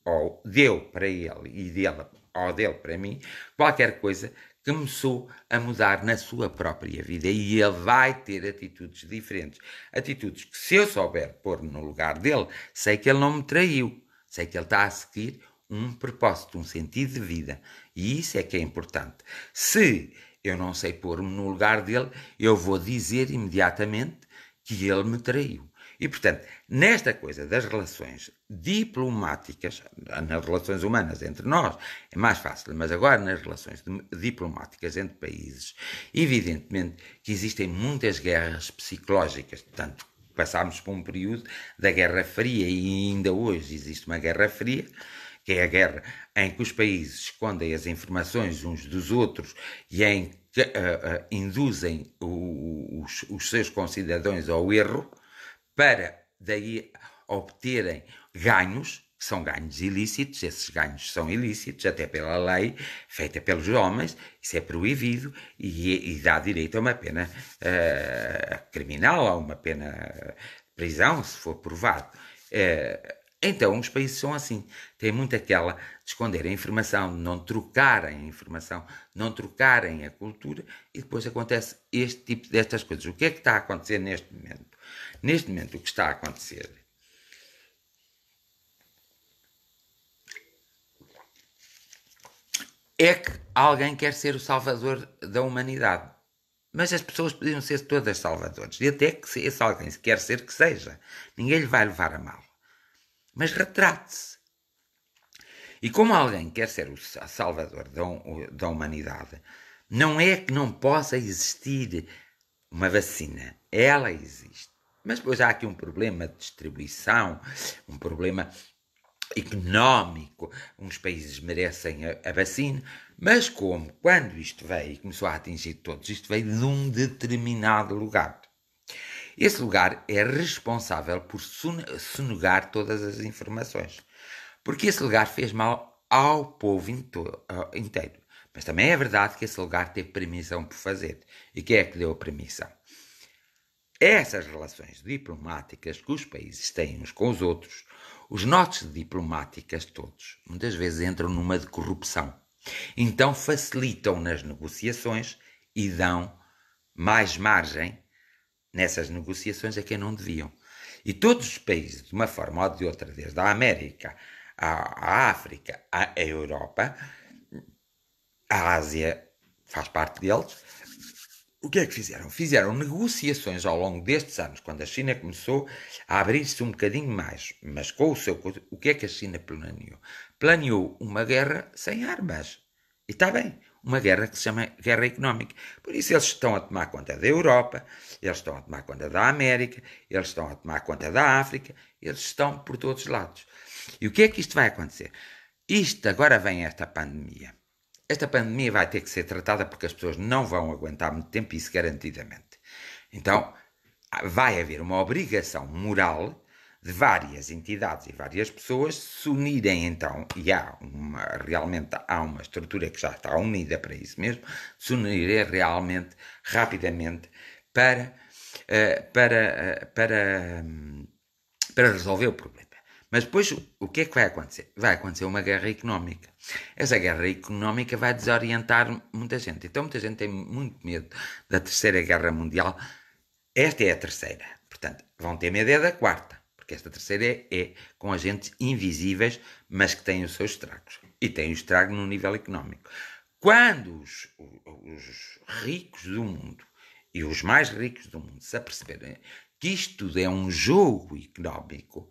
ou deu para ele e dele, ou dele para mim, qualquer coisa começou a mudar na sua própria vida e ele vai ter atitudes diferentes. Atitudes que, se eu souber pôr no lugar dele, sei que ele não me traiu, sei que ele está a seguir um propósito, um sentido de vida. E isso é que é importante. Se eu não sei pôr-me no lugar dele, eu vou dizer imediatamente que ele me traiu. E, portanto, nesta coisa das relações diplomáticas, nas relações humanas entre nós, é mais fácil, mas agora nas relações diplomáticas entre países, evidentemente que existem muitas guerras psicológicas, tanto passámos por um período da Guerra Fria e ainda hoje existe uma Guerra Fria, que é a guerra em que os países escondem as informações uns dos outros e em que induzem os seus concidadãos ao erro, para daí obterem ganhos, que são ganhos ilícitos, esses ganhos são ilícitos, até pela lei feita pelos homens, isso é proibido e dá direito a uma pena criminal, a uma pena de prisão, se for provado. Então, os países são assim, têm muito aquela de esconder a informação, de não trocarem a informação, de não trocarem a cultura, e depois acontece este tipo destas coisas. O que é que está a acontecer neste momento? Neste momento, o que está a acontecer é que alguém quer ser o salvador da humanidade. Mas as pessoas podiam ser todas salvadores. E até que esse alguém quer ser que seja. Ninguém lhe vai levar a mal. Mas retrate-se. E como alguém quer ser o salvador da humanidade, não é que não possa existir uma vacina. Ela existe. Mas depois há aqui um problema de distribuição, um problema económico. Uns países merecem a vacina, mas como quando isto veio e começou a atingir todos, isto veio de um determinado lugar. Esse lugar é responsável por sonegar todas as informações. Porque esse lugar fez mal ao povo inteiro. Mas também é verdade que esse lugar teve permissão por fazer. E quem é que deu a permissão? Essas relações diplomáticas que os países têm uns com os outros, os notas diplomáticas todos, muitas vezes entram numa de corrupção. Então facilitam nas negociações e dão mais margem nessas negociações a quem não deviam. E todos os países, de uma forma ou de outra, desde a América, à África, à Europa, a Ásia faz parte deles, o que é que fizeram? Fizeram negociações ao longo destes anos, quando a China começou a abrir-se um bocadinho mais, mas com o que é que a China planeou? Planeou uma guerra sem armas. E está bem, uma guerra que se chama guerra económica. Por isso eles estão a tomar conta da Europa, eles estão a tomar conta da América, eles estão a tomar conta da África, eles estão por todos os lados. E o que é que isto vai acontecer? Isto agora vem esta pandemia. Esta pandemia vai ter que ser tratada porque as pessoas não vão aguentar muito tempo, isso garantidamente. Então, vai haver uma obrigação moral de várias entidades e várias pessoas se unirem então, e realmente há uma estrutura que já está unida para isso mesmo, se unirem realmente, rapidamente, para, para resolver o problema. Mas depois, o que é que vai acontecer? Vai acontecer uma guerra económica. Essa guerra económica vai desorientar muita gente. Então, muita gente tem muito medo da Terceira Guerra Mundial. Esta é a terceira. Portanto, vão ter medo da quarta. Porque esta terceira é com agentes invisíveis, mas que têm os seus estragos. E têm o estrago no nível económico. Quando os ricos do mundo e os mais ricos do mundo se aperceberem que isto tudo é um jogo económico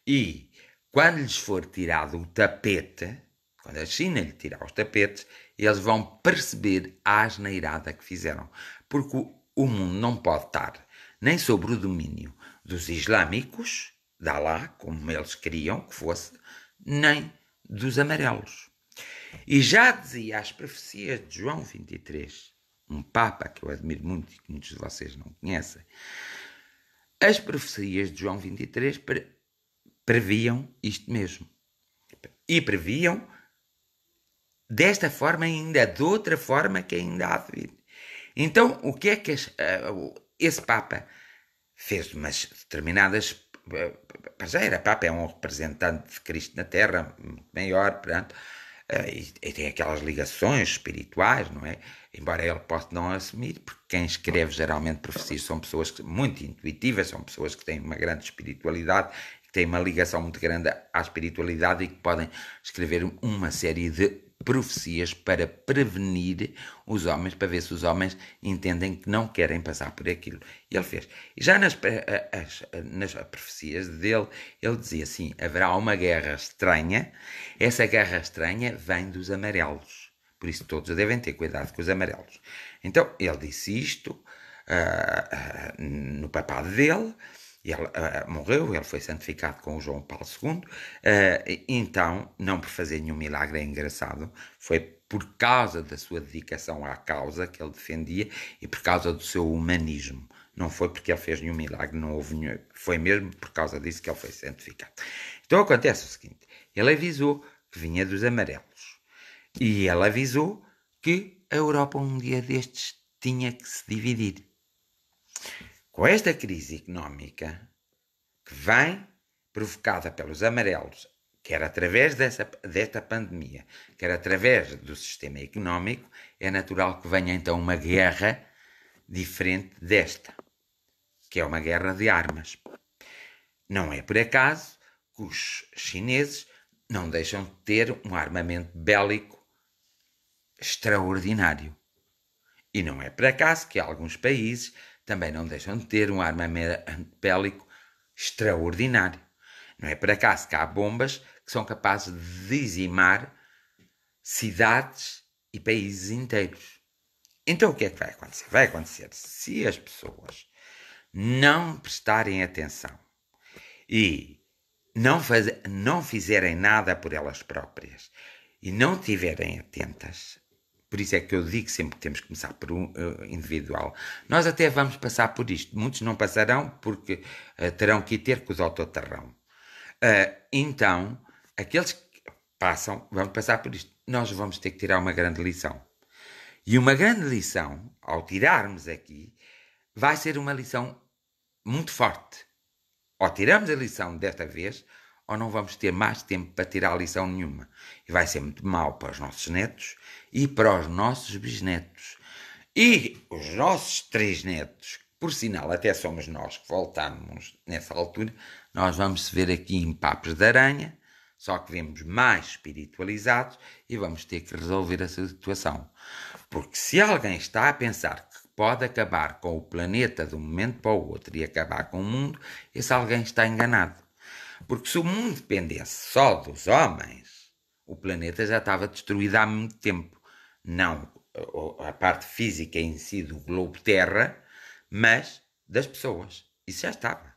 e quando lhes for tirado o tapete, quando a China lhe tirar os tapetes, eles vão perceber a asneirada que fizeram. Porque o mundo não pode estar nem sob o domínio dos islâmicos, de Alá, como eles queriam que fosse, nem dos amarelos. E já dizia as profecias de João 23, um Papa que eu admiro muito e que muitos de vocês não conhecem, as profecias de João 23 previam isto mesmo. E previam desta forma ainda, de outra forma que ainda há de vir. Então, o que é que esse Papa fez umas determinadas... Já era Papa, é um representante de Cristo na Terra, muito maior, portanto, e tem aquelas ligações espirituais, não é? Embora ele possa não assumir, porque quem escreve geralmente profecias são pessoas muito intuitivas, são pessoas que têm uma grande espiritualidade, que têm uma ligação muito grande à espiritualidade e que podem escrever uma série de profecias para prevenir os homens, para ver se os homens entendem que não querem passar por aquilo. E ele fez. E já nas profecias dele, ele dizia assim, haverá uma guerra estranha, essa guerra estranha vem dos amarelos. Por isso todos devem ter cuidado com os amarelos. Então, ele disse isto no papado dele, ele morreu, ele foi santificado com o João Paulo II, então, não por fazer nenhum milagre, é engraçado, foi por causa da sua dedicação à causa que ele defendia e por causa do seu humanismo. Não foi porque ele fez nenhum milagre, não houve nenhum, foi mesmo por causa disso que ele foi santificado. Então acontece o seguinte, ele avisou que vinha dos amarelos e ele avisou que a Europa um dia destes tinha que se dividir. Com esta crise económica que vem provocada pelos amarelos, quer através desta pandemia, quer através do sistema económico, é natural que venha então uma guerra diferente desta, que é uma guerra de armas. Não é por acaso que os chineses não deixam de ter um armamento bélico extraordinário. E não é por acaso que alguns países também não deixam de ter um armamento bélico extraordinário. Não é por acaso que há bombas que são capazes de dizimar cidades e países inteiros. Então o que é que vai acontecer? Vai acontecer se as pessoas não prestarem atenção e não fizerem nada por elas próprias e não estiverem atentas. Por isso é que eu digo sempre que temos que começar por um individual. Nós até vamos passar por isto. Muitos não passarão porque terão que ir ter com o Dr. Tarrão. Então, aqueles que passam vão passar por isto. Nós vamos ter que tirar uma grande lição. E uma grande lição, ao tirarmos aqui, vai ser uma lição muito forte. Ou tiramos a lição desta vez, ou não vamos ter mais tempo para tirar a lição nenhuma. E vai ser muito mau para os nossos netos e para os nossos bisnetos. E os nossos três netos, por sinal, até somos nós que voltamos nessa altura, nós vamos se ver aqui em papos de aranha, só que vemos mais espiritualizados e vamos ter que resolver essa situação. Porque se alguém está a pensar que pode acabar com o planeta de um momento para o outro e acabar com o mundo, esse alguém está enganado. Porque se o mundo dependesse só dos homens, o planeta já estava destruído há muito tempo. Não a parte física em si do globo Terra, mas das pessoas. Isso já estava.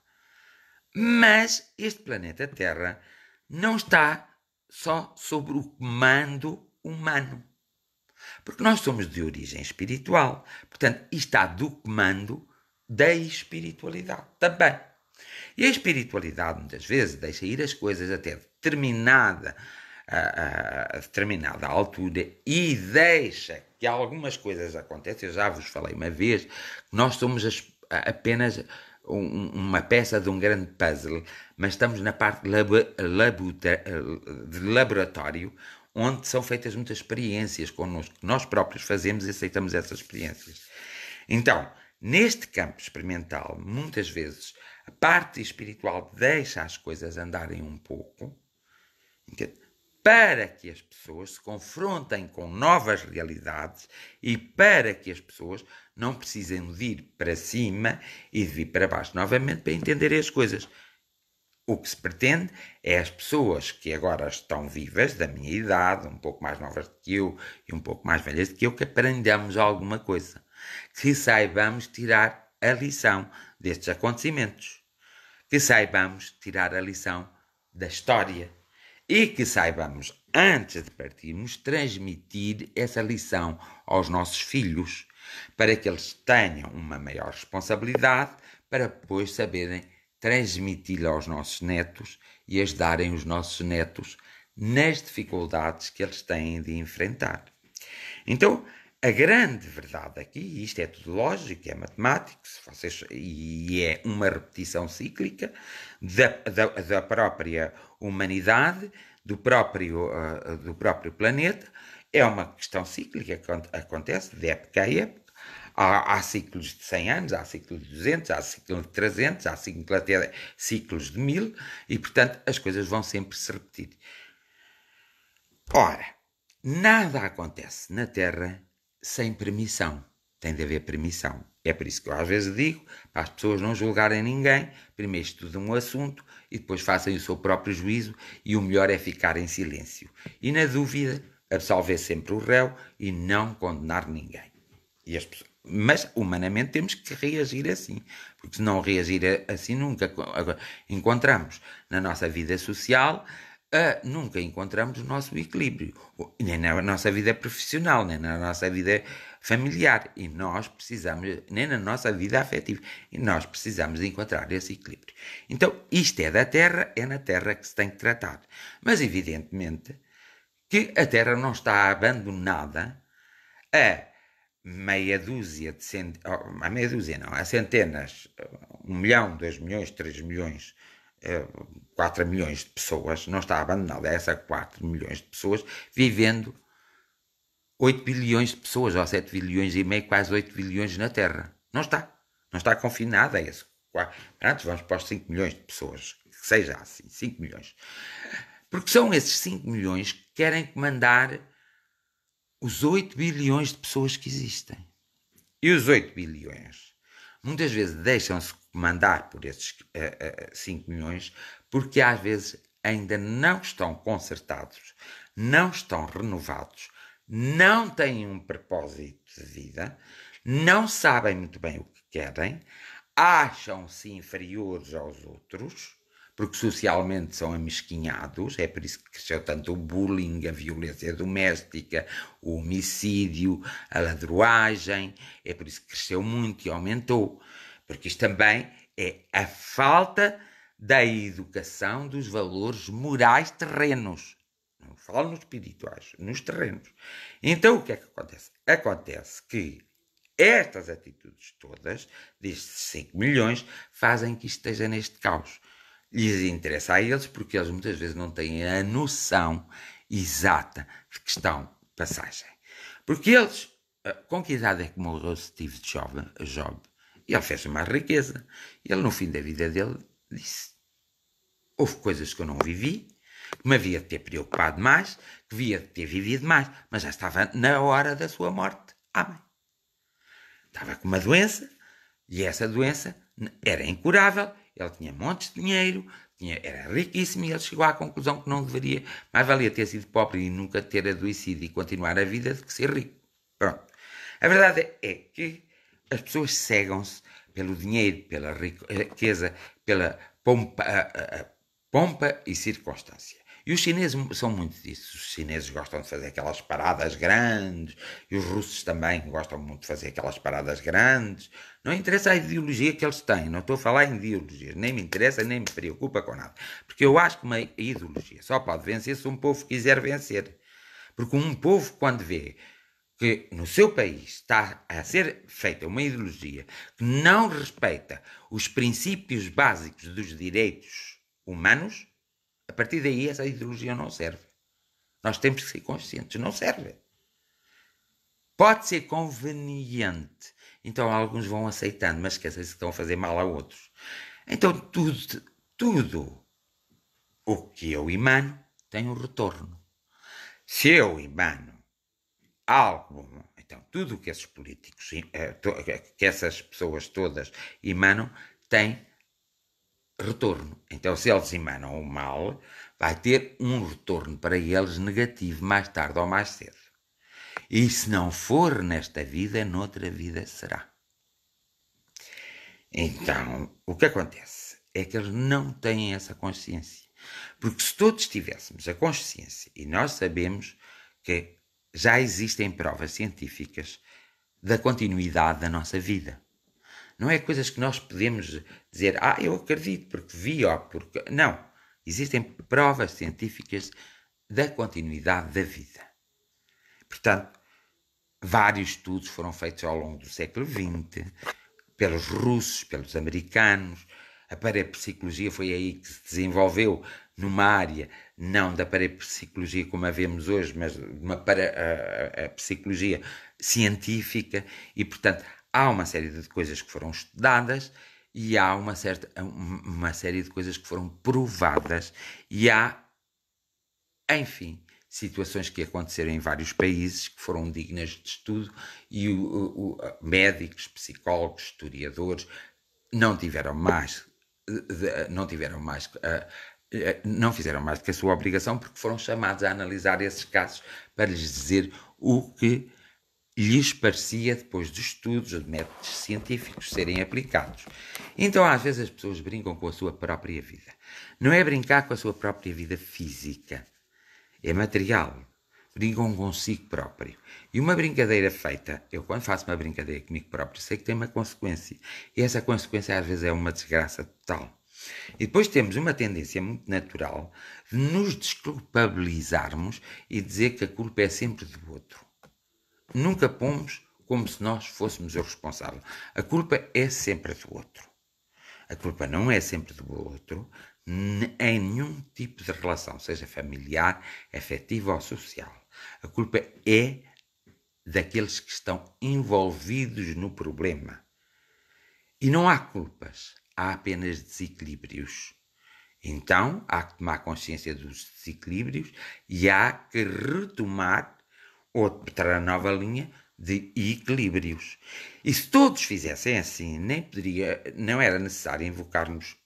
Mas este planeta Terra não está só sobre o comando humano. Porque nós somos de origem espiritual. Portanto, está do comando da espiritualidade também. E a espiritualidade, muitas vezes, deixa ir as coisas até determinada altura e deixa que algumas coisas aconteçam. Eu já vos falei uma vez que nós somos apenas uma peça de um grande puzzle, mas estamos na parte de laboratório, onde são feitas muitas experiências connosco, que nós próprios fazemos e aceitamos essas experiências. Então, neste campo experimental, muitas vezes, a parte espiritual deixa as coisas andarem um pouco, para que as pessoas se confrontem com novas realidades e para que as pessoas não precisem de ir para cima e de vir para baixo novamente para entenderem as coisas. O que se pretende é as pessoas que agora estão vivas, da minha idade, um pouco mais novas do que eu e um pouco mais velhas do que eu, que aprendamos alguma coisa. Que saibamos tirar a lição destes acontecimentos. Que saibamos tirar a lição da história. E que saibamos, antes de partirmos, transmitir essa lição aos nossos filhos, para que eles tenham uma maior responsabilidade, para depois saberem transmiti-la aos nossos netos e ajudarem os nossos netos nas dificuldades que eles têm de enfrentar. Então, a grande verdade aqui, e isto é tudo lógico, é matemático, e é uma repetição cíclica da própria humanidade, do próprio planeta, é uma questão cíclica que acontece de época a época. Há ciclos de 100 anos, há ciclos de 200, há ciclos de 300, há ciclos de 1000, e portanto as coisas vão sempre se repetir. Ora, nada acontece na Terra sem permissão. Tem de haver permissão. É por isso que eu às vezes digo, para as pessoas não julgarem ninguém, primeiro estudem um assunto e depois façam o seu próprio juízo, e o melhor é ficar em silêncio. E na dúvida, absolver sempre o réu e não condenar ninguém. Mas, humanamente, temos que reagir assim, porque se não reagir assim, nunca encontramos na nossa vida social, nunca encontramos o nosso equilíbrio, nem na nossa vida profissional, nem na nossa vida familiar, e nós precisamos, nem na nossa vida afetiva, e nós precisamos de encontrar esse equilíbrio. Então, isto é da Terra, é na Terra que se tem que tratar. Mas, evidentemente, que a Terra não está abandonada a meia dúzia a meia dúzia não, a centenas, 1 milhão, 2 milhões, 3 milhões, 4 milhões de pessoas, não está abandonada a essas 4 milhões de pessoas, vivendo 8 bilhões de pessoas, ou 7 bilhões e meio, quase 8 bilhões na Terra. Não está confinada a isso. Antes vamos para os 5 milhões de pessoas, que seja assim, 5 milhões. Porque são esses 5 milhões que querem comandar os 8 bilhões de pessoas que existem. E os 8 bilhões muitas vezes deixam-se comandar por esses 5 milhões porque às vezes ainda não estão concertados, não estão renovados, não têm um propósito de vida, não sabem muito bem o que querem, acham-se inferiores aos outros, porque socialmente são amesquinhados, é por isso que cresceu tanto o bullying, a violência doméstica, o homicídio, a ladroagem, é por isso que cresceu muito e aumentou, porque isto também é a falta da educação dos valores morais terrenos. Não falo nos espirituais, nos terrenos. Então o que é que acontece? Acontece que estas atitudes todas, destes 5 milhões, fazem que isto esteja neste caos. Lhes interessa a eles porque eles muitas vezes não têm a noção exata de que estão de passagem. Porque eles, com que idade é que morreu Steve Jobs? E ele fez uma riqueza. Ele, no fim da vida dele, disse: houve coisas que eu não vivi, que me havia de ter preocupado mais, que havia de ter vivido mais, mas já estava na hora da sua morte. Amém. Estava com uma doença, e essa doença era incurável. Ele tinha montes de dinheiro, era riquíssimo, e ele chegou à conclusão que não deveria, mais valia ter sido pobre e nunca ter adoecido e continuar a vida do que ser rico. Pronto. A verdade é que as pessoas cegam-se pelo dinheiro, pela riqueza, pela pompa e circunstância. E os chineses são muito disso. Os chineses gostam de fazer aquelas paradas grandes, e os russos também gostam muito de fazer aquelas paradas grandes. Não interessa a ideologia que eles têm, não estou a falar em ideologias, nem me interessa, nem me preocupa com nada. Porque eu acho que uma ideologia só pode vencer se um povo quiser vencer. Porque um povo, quando vê que no seu país está a ser feita uma ideologia que não respeita os princípios básicos dos direitos humanos, a partir daí essa ideologia não serve. Nós temos que ser conscientes, não serve. Pode ser conveniente, então alguns vão aceitando, mas esquecem-se que estão a fazer mal a outros. Então tudo o que eu emano tem um retorno. Se eu emano algo, então tudo o que esses políticos, que essas pessoas todas emanam, tem retorno. Então, se eles emanam o mal, vai ter um retorno para eles negativo mais tarde ou mais cedo. E se não for nesta vida, noutra vida será. Então, o que acontece é que eles não têm essa consciência. Porque se todos tivéssemos a consciência, e nós sabemos que já existem provas científicas da continuidade da nossa vida. Não é coisas que nós podemos dizer, eu acredito porque vi, ou porque... Não. Existem provas científicas da continuidade da vida. Portanto, vários estudos foram feitos ao longo do século XX, pelos russos, pelos americanos. A parapsicologia foi aí que se desenvolveu numa área, não da parapsicologia como a vemos hoje, mas uma a psicologia científica, e, portanto, há uma série de coisas que foram estudadas e há uma série de coisas que foram provadas e há, enfim, situações que aconteceram em vários países que foram dignas de estudo e médicos, psicólogos, historiadores não fizeram mais do que a sua obrigação, porque foram chamados a analisar esses casos para lhes dizer o que lhes parecia depois dos estudos, de métodos científicos serem aplicados. Então, às vezes, as pessoas brincam com a sua própria vida. Não é brincar com a sua própria vida física, é material. Brincam consigo próprio. E uma brincadeira feita, eu quando faço uma brincadeira comigo próprio, sei que tem uma consequência. E essa consequência às vezes é uma desgraça total. E depois temos uma tendência muito natural de nos desculpabilizarmos e dizer que a culpa é sempre do outro. Nunca pomos como se nós fôssemos o responsável. A culpa é sempre do outro. A culpa não é sempre do outro em nenhum tipo de relação, seja familiar, afetiva ou social. A culpa é daqueles que estão envolvidos no problema. E não há culpas, há apenas desequilíbrios. Então, há que tomar consciência dos desequilíbrios e há que retomar outra nova linha de equilíbrios. E se todos fizessem assim, não era necessário invocarmos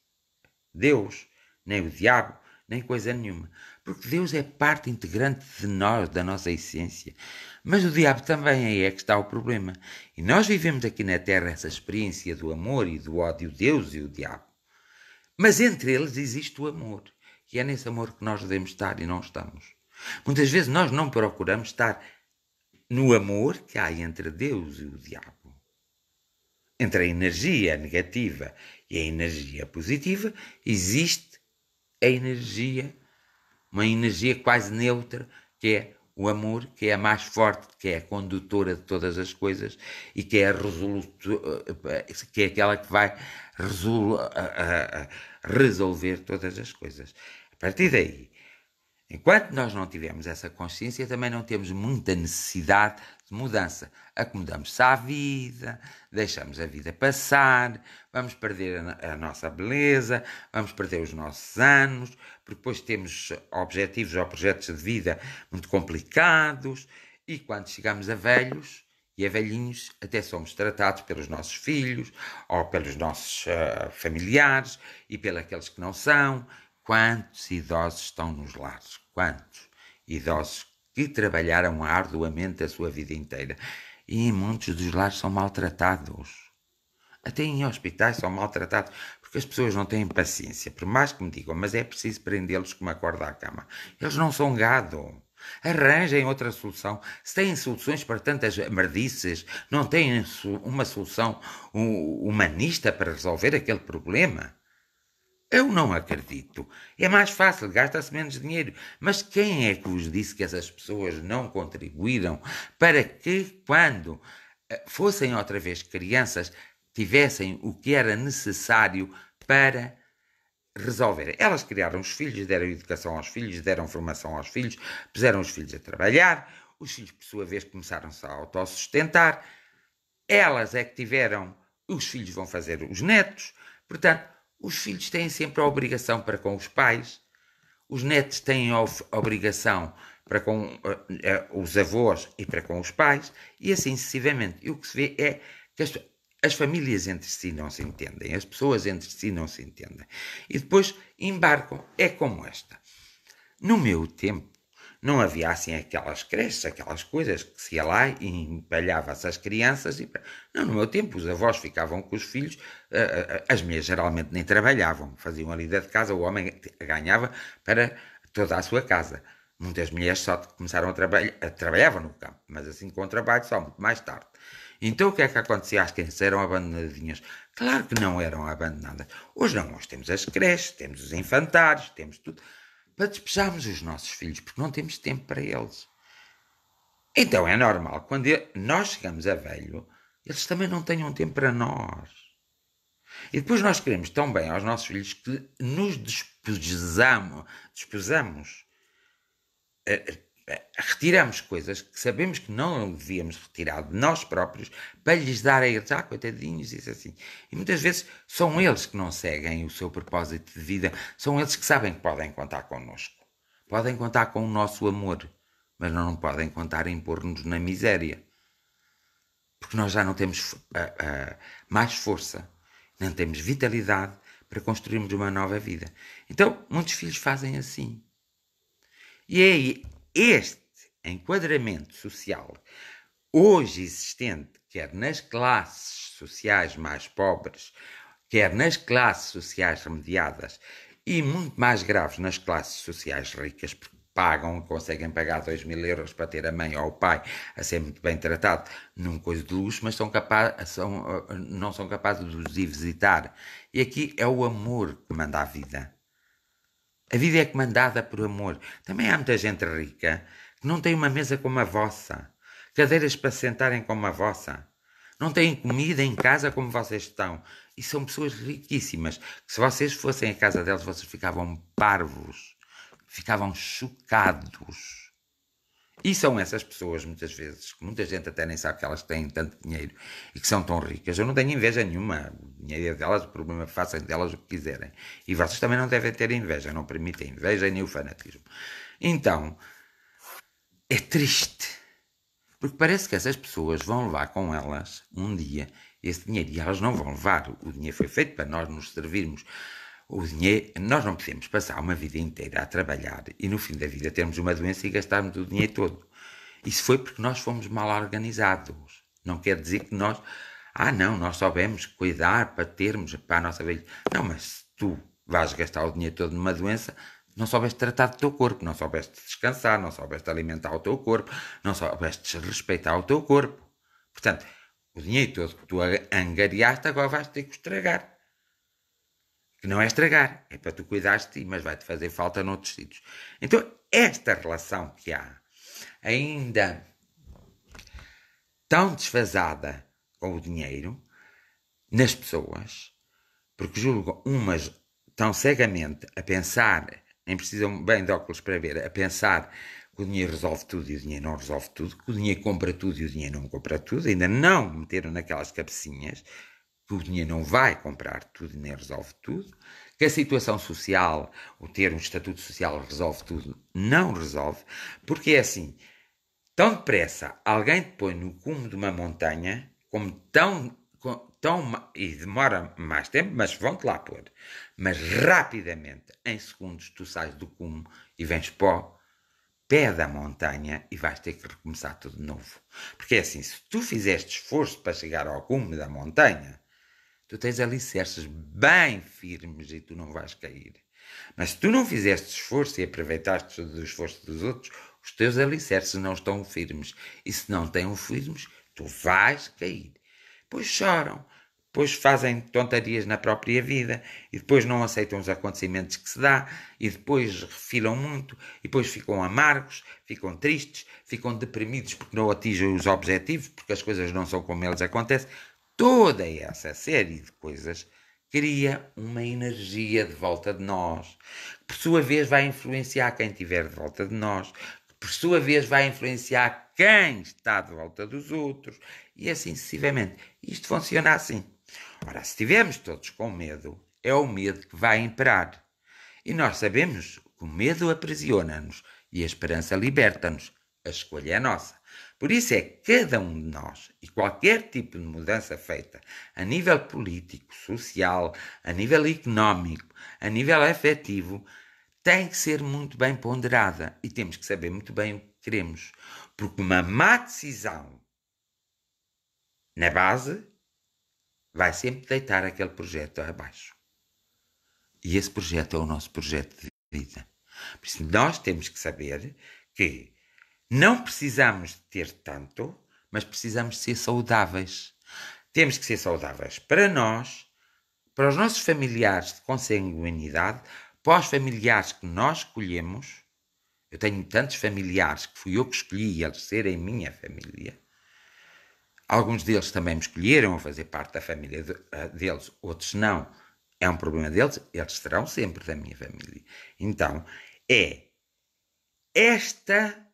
Deus, nem o diabo, nem coisa nenhuma. Porque Deus é parte integrante de nós, da nossa essência. Mas o diabo também, aí é que está o problema. E nós vivemos aqui na Terra essa experiência do amor e do ódio, Deus e o diabo. Mas entre eles existe o amor. E é nesse amor que nós devemos estar e não estamos. Muitas vezes nós não procuramos estar no amor que há entre Deus e o diabo. Entre a energia negativa e a energia positiva, existe uma energia quase neutra, que é o amor, que é a mais forte, que é a condutora de todas as coisas e que é que é aquela que vai resolver todas as coisas. A partir daí, enquanto nós não tivermos essa consciência, também não temos muita necessidade de mudança. Acomodamos-se à vida, deixamos a vida passar, vamos perder a nossa beleza, vamos perder os nossos anos, porque depois temos objetivos ou projetos de vida muito complicados e quando chegamos a velhos e a velhinhos, até somos tratados pelos nossos filhos ou pelos nossos familiares e pelos aqueles que não são. Quantos idosos estão nos lares? Quantos idosos que trabalharam arduamente a sua vida inteira? E muitos dos lares são maltratados. Até em hospitais são maltratados, porque Porque as pessoas não têm paciência, por mais que me digam, mas é preciso prendê-los como a corda à cama. Eles não são gado. Arranjem outra solução. Se têm soluções para tantas merdices, não têm uma solução humanista para resolver aquele problema? Eu não acredito. É mais fácil, gasta-se menos dinheiro. Mas quem é que vos disse que essas pessoas não contribuíram para que, quando fossem outra vez crianças, tivessem o que era necessário para resolver? Elas criaram os filhos, deram educação aos filhos, deram formação aos filhos, puseram os filhos a trabalhar, os filhos, por sua vez, começaram-se a autossustentar, elas é que tiveram, os filhos vão fazer os netos, portanto, os filhos têm sempre a obrigação para com os pais, os netos têm a obrigação para com os avós e para com os pais, e assim sucessivamente. E o que se vê é que as famílias entre si não se entendem, as pessoas entre si não se entendem. E depois embarcam. É como esta. No meu tempo, não havia assim aquelas creches, aquelas coisas que se ia lá e empalhava-se as crianças. Não, no meu tempo os avós ficavam com os filhos, as mulheres geralmente nem trabalhavam, faziam a lida de casa, o homem ganhava para toda a sua casa. Muitas mulheres só começaram a trabalhar, trabalhavam no campo, mas assim com trabalho só muito mais tarde. Então o que é que acontecia? As crianças eram abandonadinhas? Claro que não eram abandonadas. Hoje não, hoje temos as creches, temos os infantários, temos tudo para despejarmos os nossos filhos, porque não temos tempo para eles. Então é normal, quando nós chegamos a velho, eles também não tenham tempo para nós. E depois nós queremos tão bem aos nossos filhos que nos despesamos, retiramos coisas que sabemos que não devíamos retirar de nós próprios para lhes dar a eles, coitadinhos, isso assim. E muitas vezes são eles que não seguem o seu propósito de vida, são eles que sabem que podem contar connosco. Podem contar com o nosso amor, mas não podem contar em pôr-nos na miséria. Porque nós já não temos mais força, não temos vitalidade para construirmos uma nova vida. Então, muitos filhos fazem assim. E é este enquadramento social hoje existente, quer nas classes sociais mais pobres, quer nas classes sociais remediadas e muito mais graves nas classes sociais ricas, porque pagam, conseguem pagar 2.000 euros para ter a mãe ou o pai a ser muito bem tratado num coisa de luxo, mas não são capazes de os ir visitar. E aqui é o amor que manda a vida. A vida é comandada por amor. Também há muita gente rica que não tem uma mesa como a vossa, cadeiras para se sentarem como a vossa, não têm comida em casa como vocês estão. E são pessoas riquíssimas, que se vocês fossem à casa deles, vocês ficavam parvos, ficavam chocados. E são essas pessoas, muitas vezes, que muita gente até nem sabe que elas têm tanto dinheiro e que são tão ricas. Eu não tenho inveja nenhuma. O dinheiro é delas, o problema é que façam delas o que quiserem. E vocês também não devem ter inveja, não permitem inveja nem o fanatismo. Então, é triste. Porque parece que essas pessoas vão levar com elas um dia esse dinheiro. E elas não vão levar. O dinheiro foi feito para nós nos servirmos. O dinheiro, nós não podemos passar uma vida inteira a trabalhar e no fim da vida termos uma doença e gastarmos o dinheiro todo. Isso foi porque nós fomos mal organizados. Não quer dizer que nós nós soubemos cuidar para termos para a nossa vida. Não, mas se tu vais gastar o dinheiro todo numa doença, não soubeste tratar do teu corpo, não soubeste descansar, não soubeste alimentar o teu corpo, não soubeste respeitar o teu corpo. Portanto, o dinheiro todo que tu angariaste agora vais ter que estragar. Que não é estragar, é para tu cuidares de ti, mas vai-te fazer falta noutros sítios. Então, esta relação que há, ainda tão desfasada com o dinheiro, nas pessoas, porque julgam umas tão cegamente a pensar, nem precisam bem de óculos para ver, a pensar que o dinheiro resolve tudo e o dinheiro não resolve tudo, que o dinheiro compra tudo e o dinheiro não compra tudo, ainda não meteram naquelas cabecinhas que o dinheiro não vai comprar tudo nem resolve tudo, que a situação social, o ter um estatuto social resolve tudo, não resolve, porque é assim, tão depressa alguém te põe no cume de uma montanha, e demora mais tempo, mas vão-te lá pôr, mas rapidamente, em segundos, tu sais do cume e vens para o pé da montanha e vais ter que recomeçar tudo de novo. Porque é assim, se tu fizeste esforço para chegar ao cume da montanha, Tu tens alicerces bem firmes e tu não vais cair. Mas se tu não fizeste esforço e aproveitaste do esforço dos outros, os teus alicerces não estão firmes. E se não estão firmes, tu vais cair. Depois choram, depois fazem tontarias na própria vida, e depois não aceitam os acontecimentos que se dá, e depois refilam muito, e depois ficam amargos, ficam tristes, ficam deprimidos porque não atingem os objetivos, porque as coisas não são como eles acontecem. Toda essa série de coisas cria uma energia de volta de nós, que por sua vez vai influenciar quem estiver de volta de nós, que por sua vez vai influenciar quem está de volta dos outros, e assim sucessivamente. Isto funciona assim. Ora, se estivermos todos com medo, é o medo que vai imperar. E nós sabemos que o medo aprisiona-nos e a esperança liberta-nos. A escolha é nossa. Por isso é que cada um de nós, e qualquer tipo de mudança feita, a nível político, social, a nível económico, a nível afetivo, tem que ser muito bem ponderada e temos que saber muito bem o que queremos. Porque uma má decisão na base vai sempre deitar aquele projeto abaixo. E esse projeto é o nosso projeto de vida. Por isso nós temos que saber que não precisamos de ter tanto, mas precisamos ser saudáveis. Temos que ser saudáveis para nós, para os nossos familiares de consanguinidade, para os familiares que nós escolhemos. Eu tenho tantos familiares que fui eu que escolhi eles serem minha família. Alguns deles também me escolheram a fazer parte da família deles, outros não. É um problema deles, eles serão sempre da minha família. Então, é esta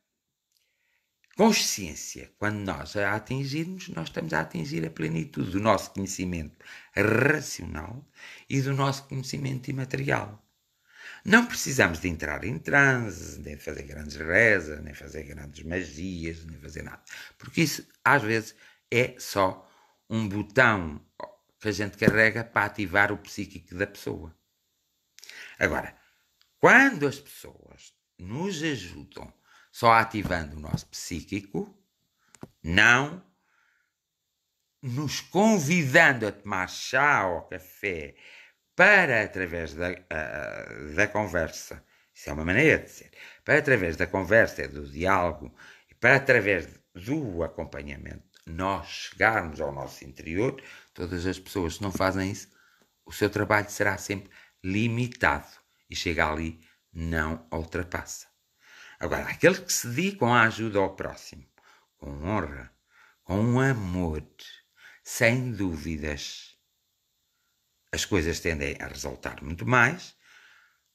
consciência, quando nós a atingirmos, nós estamos a atingir a plenitude do nosso conhecimento racional e do nosso conhecimento imaterial. Não precisamos de entrar em transe, nem de fazer grandes rezas, nem fazer grandes magias, nem fazer nada. Porque isso, às vezes, é só um botão que a gente carrega para ativar o psíquico da pessoa. Agora, quando as pessoas nos ajudam só ativando o nosso psíquico, não nos convidando a tomar chá ou café para, através da conversa, isso é uma maneira de ser, para, através da conversa, do diálogo, e para, através do acompanhamento, nós chegarmos ao nosso interior, todas as pessoas que não fazem isso, o seu trabalho será sempre limitado e chega ali, não ultrapassa. Agora, aqueles que se dedicam à ajuda ao próximo, com honra, com amor, sem dúvidas, as coisas tendem a resultar muito mais,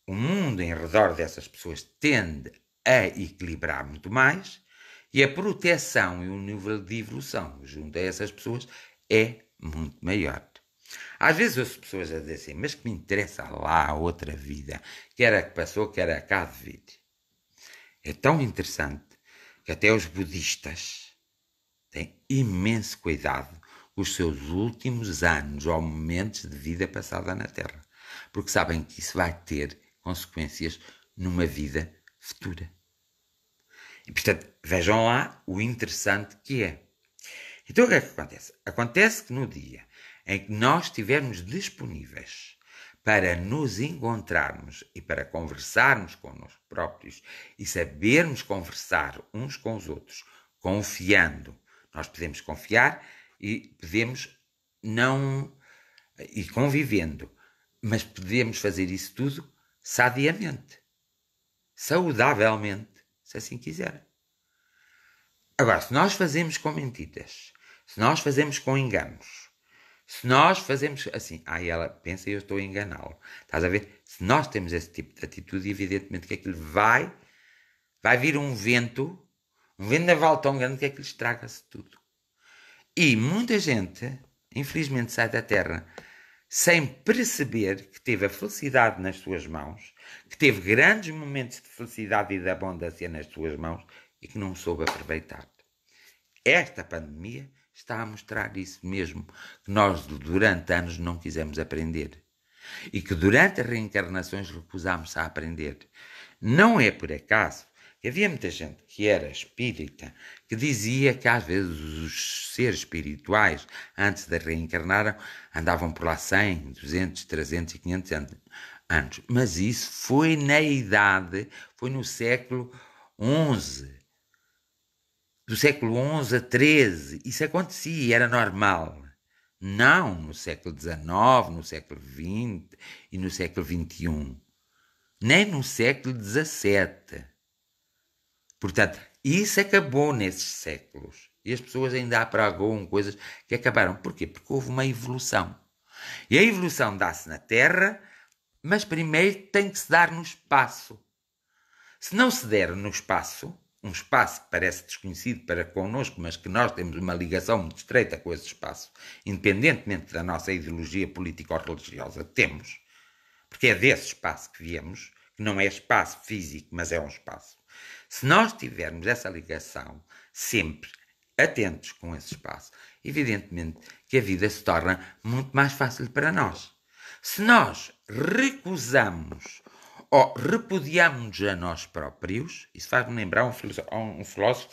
o mundo em redor dessas pessoas tende a equilibrar muito mais e a proteção e o nível de evolução junto a essas pessoas é muito maior. Às vezes ouço pessoas a dizer assim, mas que me interessa lá a outra vida, que era a que passou, que era a cá de vir. É tão interessante que até os budistas têm imenso cuidado com os seus últimos anos ou momentos de vida passada na Terra, porque sabem que isso vai ter consequências numa vida futura. E, portanto, vejam lá o interessante que é. Então, o que é que acontece? Acontece que no dia em que nós estivermos disponíveis para nos encontrarmos e para conversarmos connosco próprios e sabermos conversar uns com os outros, confiando. Nós podemos confiar e podemos não... e convivendo, mas podemos fazer isso tudo sadiamente, saudavelmente, se assim quiser. Agora, se nós fazemos com mentiras, se nós fazemos com enganos, se nós fazemos assim, ela pensa e eu estou a enganá-lo. Estás a ver? Se nós temos esse tipo de atitude, evidentemente que aquilo vai vir um vento naval tão grande que aquilo estraga-se tudo. E muita gente, infelizmente, sai da Terra sem perceber que teve a felicidade nas suas mãos, que teve grandes momentos de felicidade e de abundância nas suas mãos e que não soube aproveitar. Esta pandemia está a mostrar isso mesmo, que nós durante anos não quisemos aprender e que durante as reencarnações recusámos a aprender. Não é por acaso que havia muita gente que era espírita, que dizia que às vezes os seres espirituais, antes de reencarnaram, andavam por lá 100, 200, 300 e 500 anos. Mas isso foi na idade, foi no século XI. Do século XI a XIII. Isso acontecia, era normal. Não no século XIX, no século XX e no século XXI. Nem no século XVII. Portanto, isso acabou nesses séculos. E as pessoas ainda apregoam coisas que acabaram. Porquê? Porque houve uma evolução. E a evolução dá-se na Terra, mas primeiro tem que se dar no espaço. Se não se der no espaço, um espaço que parece desconhecido para connosco, mas que nós temos uma ligação muito estreita com esse espaço, independentemente da nossa ideologia política ou religiosa, temos, porque é desse espaço que viemos, que não é espaço físico, mas é um espaço. Se nós tivermos essa ligação sempre atentos com esse espaço, evidentemente que a vida se torna muito mais fácil para nós. Se nós recusamos ou repudiamos a nós próprios, isso faz-me lembrar um filósofo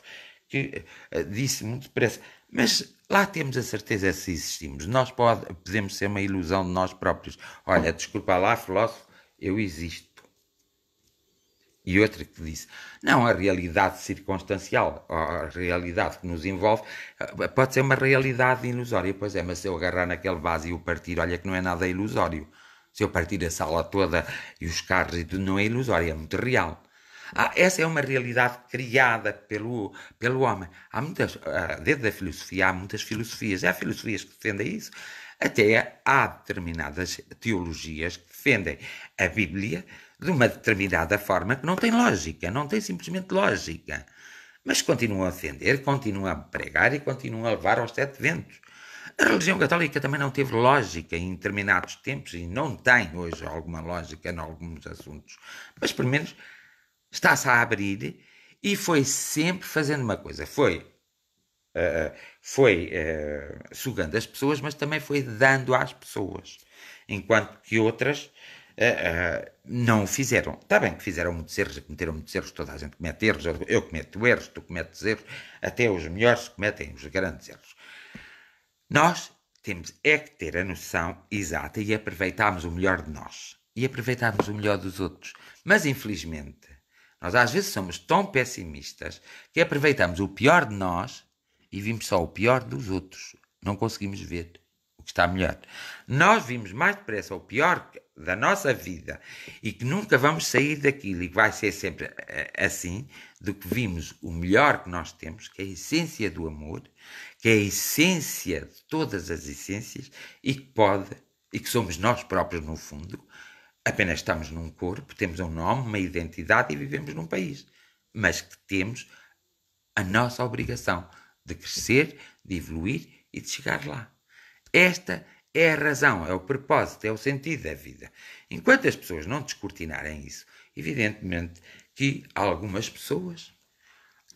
que disse muito depressa, mas lá temos a certeza se existimos. Nós podemos ser uma ilusão de nós próprios. Olha, desculpa lá, filósofo, eu existo. E outra que disse, não, a realidade circunstancial, a realidade que nos envolve, pode ser uma realidade ilusória. Pois é, mas se eu agarrar naquele vaso e o partir, olha que não é nada ilusório. Se eu partir a sala toda e os carros e tudo, não é ilusório, é muito real. Essa é uma realidade criada pelo homem. Há muitas, dentro da filosofia, há muitas filosofias. Há filosofias que defendem isso. Até há determinadas teologias que defendem a Bíblia de uma determinada forma que não tem lógica, não tem simplesmente lógica. Mas continuam a defender, continuam a pregar e continuam a levar aos 7 ventos. A religião católica também não teve lógica em determinados tempos e não tem hoje alguma lógica em alguns assuntos. Mas pelo menos está-se a abrir e foi sempre fazendo uma coisa. Foi sugando as pessoas, mas também foi dando às pessoas. Enquanto que outras não o fizeram. Está bem que fizeram muitos erros, cometeram muitos erros, toda a gente comete erros, eu cometo erros, tu cometes erros, até os melhores cometem os grandes erros. Nós temos é que ter a noção exata e aproveitarmos o melhor de nós e aproveitarmos o melhor dos outros. Mas infelizmente, nós às vezes somos tão pessimistas que aproveitamos o pior de nós e vimos só o pior dos outros. Não conseguimos ver o que está melhor. Nós vimos mais depressa o pior da nossa vida e que nunca vamos sair daquilo e que vai ser sempre assim, do que vimos o melhor que nós temos, que é a essência do amor, que é a essência de todas as essências e que somos nós próprios no fundo. Apenas estamos num corpo, temos um nome, uma identidade e vivemos num país. Mas que temos a nossa obrigação de crescer, de evoluir e de chegar lá. Esta é a razão, é o propósito, é o sentido da vida. Enquanto as pessoas não descortinarem isso, evidentemente que algumas pessoas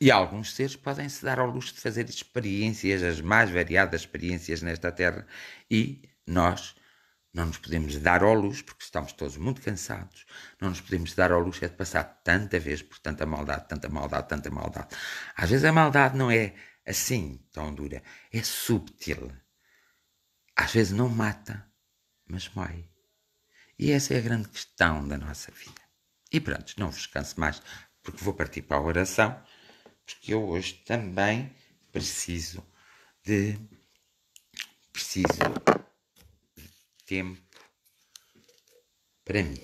e alguns seres podem se dar ao luxo de fazer experiências, as mais variadas experiências nesta Terra, e nós não nos podemos dar ao luxo, porque estamos todos muito cansados, não nos podemos dar ao luxo de passar tanta vez por tanta maldade, tanta maldade, tanta maldade. Às vezes a maldade não é assim tão dura, é subtil. Às vezes não mata, mas morre. E essa é a grande questão da nossa vida. E pronto, não vos canso mais, porque vou partir para a oração, porque eu hoje também preciso de tempo para mim.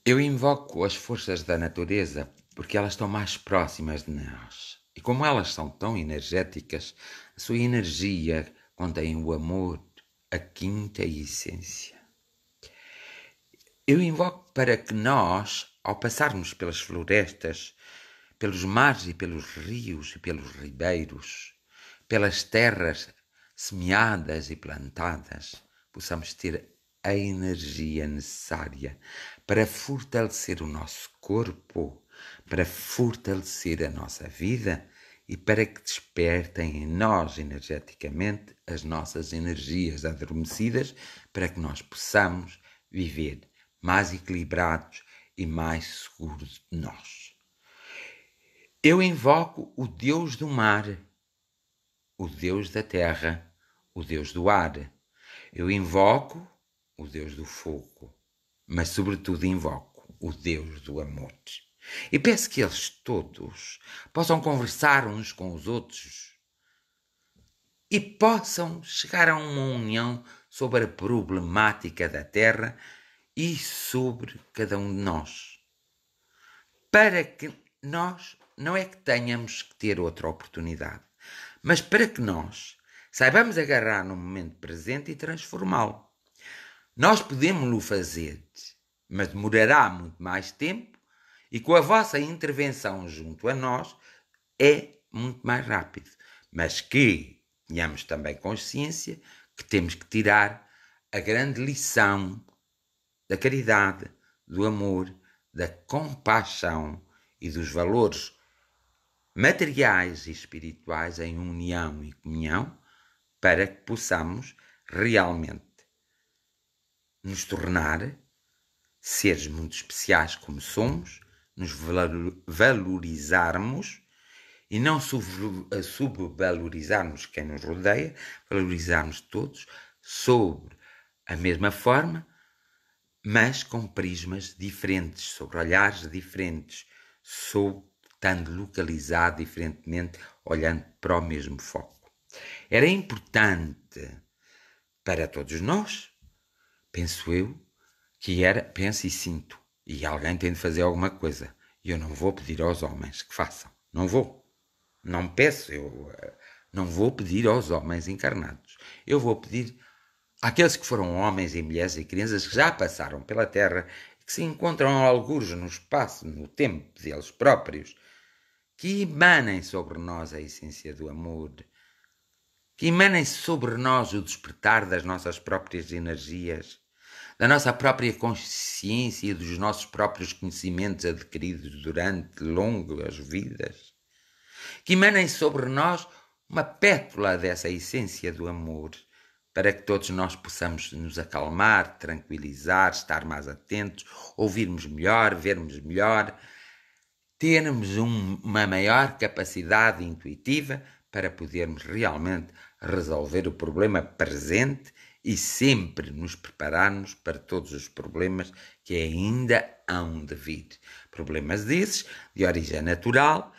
Eu invoco as forças da natureza porque elas estão mais próximas de nós. E como elas são tão energéticas, a sua energia contém o amor, a quinta essência. Eu invoco para que nós, ao passarmos pelas florestas, pelos mares e pelos rios e pelos ribeiros, pelas terras semeadas e plantadas, possamos ter a energia necessária para fortalecer o nosso corpo, para fortalecer a nossa vida e para que despertem em nós energeticamente as nossas energias adormecidas, para que nós possamos viver mais equilibrados e mais seguros de nós. Eu invoco o Deus do mar, o Deus da terra, o Deus do ar. Eu invoco o Deus do fogo, mas sobretudo invoco o Deus do amor. E peço que eles todos possam conversar uns com os outros e possam chegar a uma união sobre a problemática da Terra e sobre cada um de nós. Para que nós, não é que tenhamos que ter outra oportunidade, mas para que nós saibamos agarrar no momento presente e transformá-lo. Nós podemos-lo fazer, mas demorará muito mais tempo e com a vossa intervenção junto a nós é muito mais rápido. Mas que tenhamos também consciência que temos que tirar a grande lição da caridade, do amor, da compaixão e dos valores materiais e espirituais em união e comunhão, para que possamos realmente nos tornar seres muito especiais como somos, nos valorizarmos e não subvalorizarmos quem nos rodeia, valorizarmos todos sobre a mesma forma, mas com prismas diferentes, sobre olhares diferentes, estando localizado diferentemente, olhando para o mesmo foco. Era importante para todos nós, penso eu, penso e sinto, e alguém tem de fazer alguma coisa. E eu não vou pedir aos homens que façam. Não vou. Não peço. Eu não vou pedir aos homens encarnados. Eu vou pedir àqueles que foram homens e mulheres e crianças que já passaram pela Terra, que se encontram algures no espaço, no tempo deles próprios, que emanem sobre nós a essência do amor, que emanem sobre nós o despertar das nossas próprias energias, da nossa própria consciência e dos nossos próprios conhecimentos adquiridos durante longas vidas, que emanem sobre nós uma pétala dessa essência do amor, para que todos nós possamos nos acalmar, tranquilizar, estar mais atentos, ouvirmos melhor, vermos melhor, termos uma maior capacidade intuitiva para podermos realmente resolver o problema presente e sempre nos prepararmos para todos os problemas que ainda hão de vir. Problemas desses de origem natural,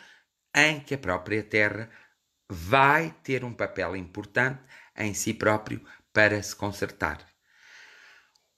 em que a própria Terra vai ter um papel importante em si próprio para se consertar.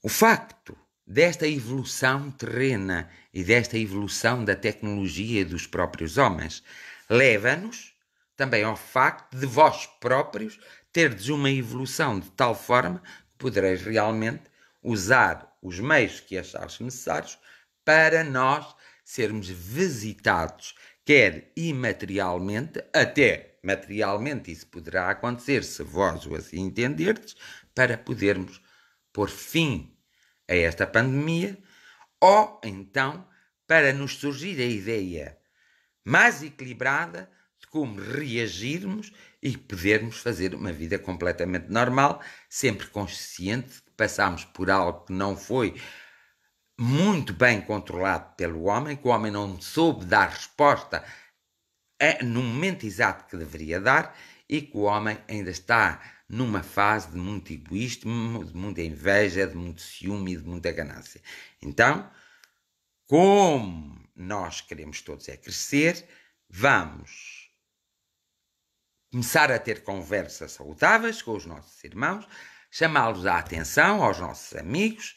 O facto desta evolução terrena e desta evolução da tecnologia dos próprios homens leva-nos também ao facto de vós próprios terdes uma evolução de tal forma que podereis realmente usar os meios que achares necessários para nós sermos visitados, quer imaterialmente, até materialmente isso poderá acontecer se vós o assim entenderdes, para podermos pôr fim a esta pandemia, ou então para nos surgir a ideia mais equilibrada de como reagirmos e podermos fazer uma vida completamente normal, sempre consciente de que passamos por algo que não foi muito bem controlado pelo homem, que o homem não soube dar resposta no momento exato que deveria dar, e que o homem ainda está numa fase de muito egoísmo, de muita inveja, de muito ciúme e de muita ganância. Então, como nós queremos todos crescer, vamos começar a ter conversas saudáveis com os nossos irmãos, chamá-los à atenção, aos nossos amigos,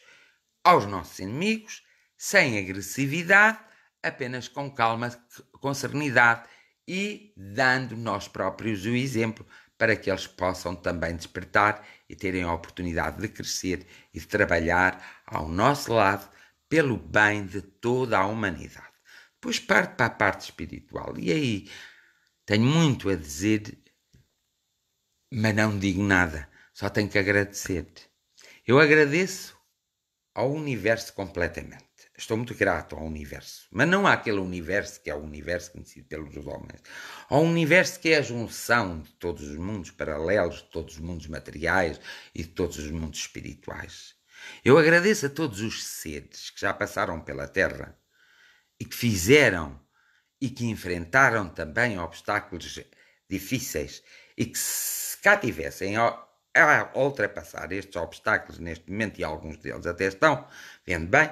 aos nossos inimigos, sem agressividade, apenas com calma, com serenidade e dando nós próprios o exemplo para que eles possam também despertar e terem a oportunidade de crescer e de trabalhar ao nosso lado pelo bem de toda a humanidade. Depois parto para a parte espiritual e aí tenho muito a dizer, mas não digo nada, só tenho que agradecer. Eu agradeço ao universo completamente. estou muito grato ao universo, mas não àquele universo que é o universo conhecido pelos homens, ao universo que é a junção de todos os mundos paralelos, de todos os mundos materiais e de todos os mundos espirituais. Eu agradeço a todos os seres que já passaram pela Terra e que fizeram e que enfrentaram também obstáculos difíceis e que se cá tivessem a ultrapassar estes obstáculos neste momento, e alguns deles até estão, vendo bem,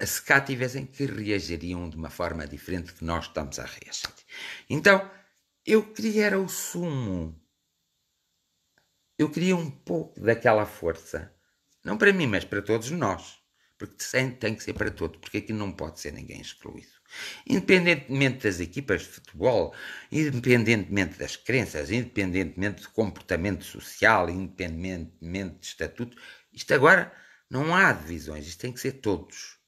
se cá tivessem, que reagiriam de uma forma diferente que nós estamos a reagir. Então, eu queria era o sumo. Eu queria um pouco daquela força. Não para mim, mas para todos nós. Porque tem que ser para todos, porque aqui não pode ser ninguém excluído. Independentemente das equipas de futebol, independentemente das crenças, independentemente do comportamento social, independentemente de estatuto, isto agora não há divisões, isto tem que ser todos.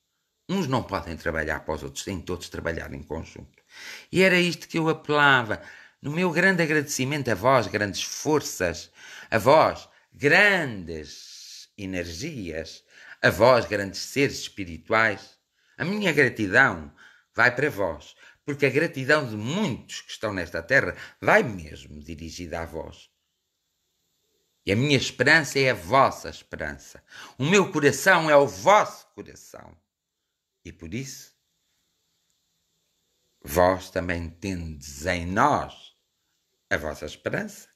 Uns não podem trabalhar para os outros, têm todos trabalhar em conjunto. E era isto que eu apelava, no meu grande agradecimento a vós, grandes forças, a vós, grandes energias, a vós, grandes seres espirituais. A minha gratidão vai para vós, porque a gratidão de muitos que estão nesta terra vai mesmo dirigida a vós. E a minha esperança é a vossa esperança. O meu coração é o vosso coração. E por isso, vós também tendes em nós a vossa esperança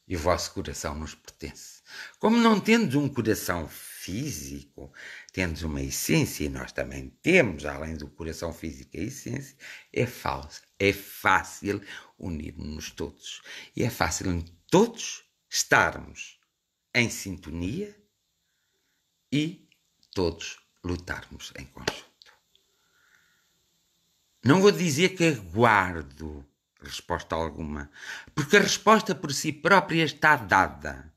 e o vosso coração nos pertence. Como não tendes um coração físico, tendes uma essência, e nós também temos, além do coração físico, a essência, é fácil unirmos-nos todos. E é fácil todos estarmos em sintonia e todos lutarmos em conjunto. Não vou dizer que aguardo resposta alguma, porque a resposta por si própria está dada.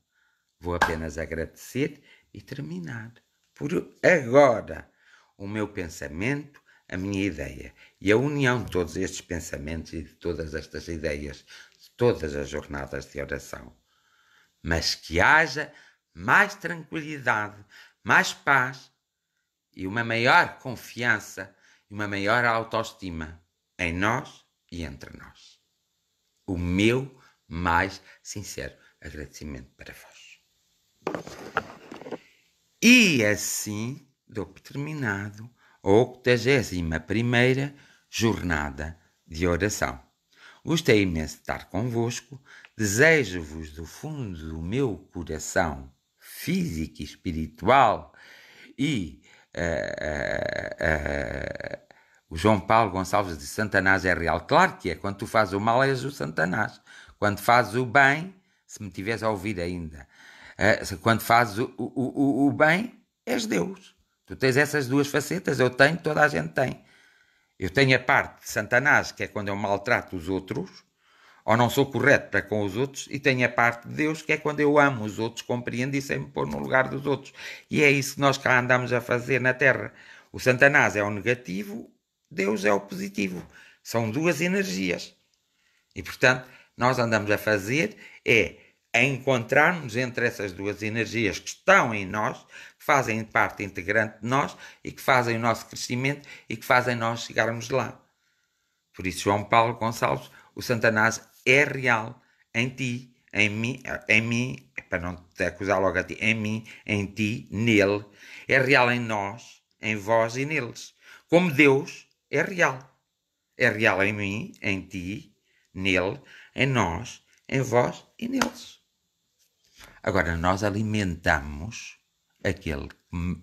Vou apenas agradecer e terminar. Por agora, o meu pensamento, a minha ideia e a união de todos estes pensamentos e de todas estas ideias, de todas as jornadas de oração. Mas que haja mais tranquilidade, mais paz e uma maior confiança e uma maior autoestima em nós e entre nós. O meu mais sincero agradecimento para vós. E assim dou por terminado a 81ª jornada de oração. Gostei imenso de estar convosco, desejo-vos do fundo do meu coração físico e espiritual e o João Paulo Gonçalves de Santanás é real. Claro que é, quando tu fazes o mal és o Santanás, quando fazes o bem, se me tiveres a ouvir ainda, quando fazes o bem, és Deus. Tu tens essas duas facetas, eu tenho, toda a gente tem. Eu tenho a parte de Santanás, que é quando eu maltrato os outros, ou não sou correto para com os outros, e tenho a parte de Deus, que é quando eu amo os outros, compreendo e sei me pôr no lugar dos outros. E é isso que nós cá andamos a fazer na Terra. O Santanás é o negativo, Deus é o positivo. São duas energias. E, portanto, nós andamos a fazer a encontrarmos entre essas duas energias que estão em nós, que fazem parte integrante de nós e que fazem o nosso crescimento e que fazem nós chegarmos lá. Por isso, João Paulo Gonçalves, o Santanás é real em ti, em mim, para não te acusar logo a ti, em mim, em ti, nele. É real em nós, em vós e neles. Como Deus é real. É real em mim, em ti, nele, em nós, em vós e neles. Agora, nós alimentamos aquele que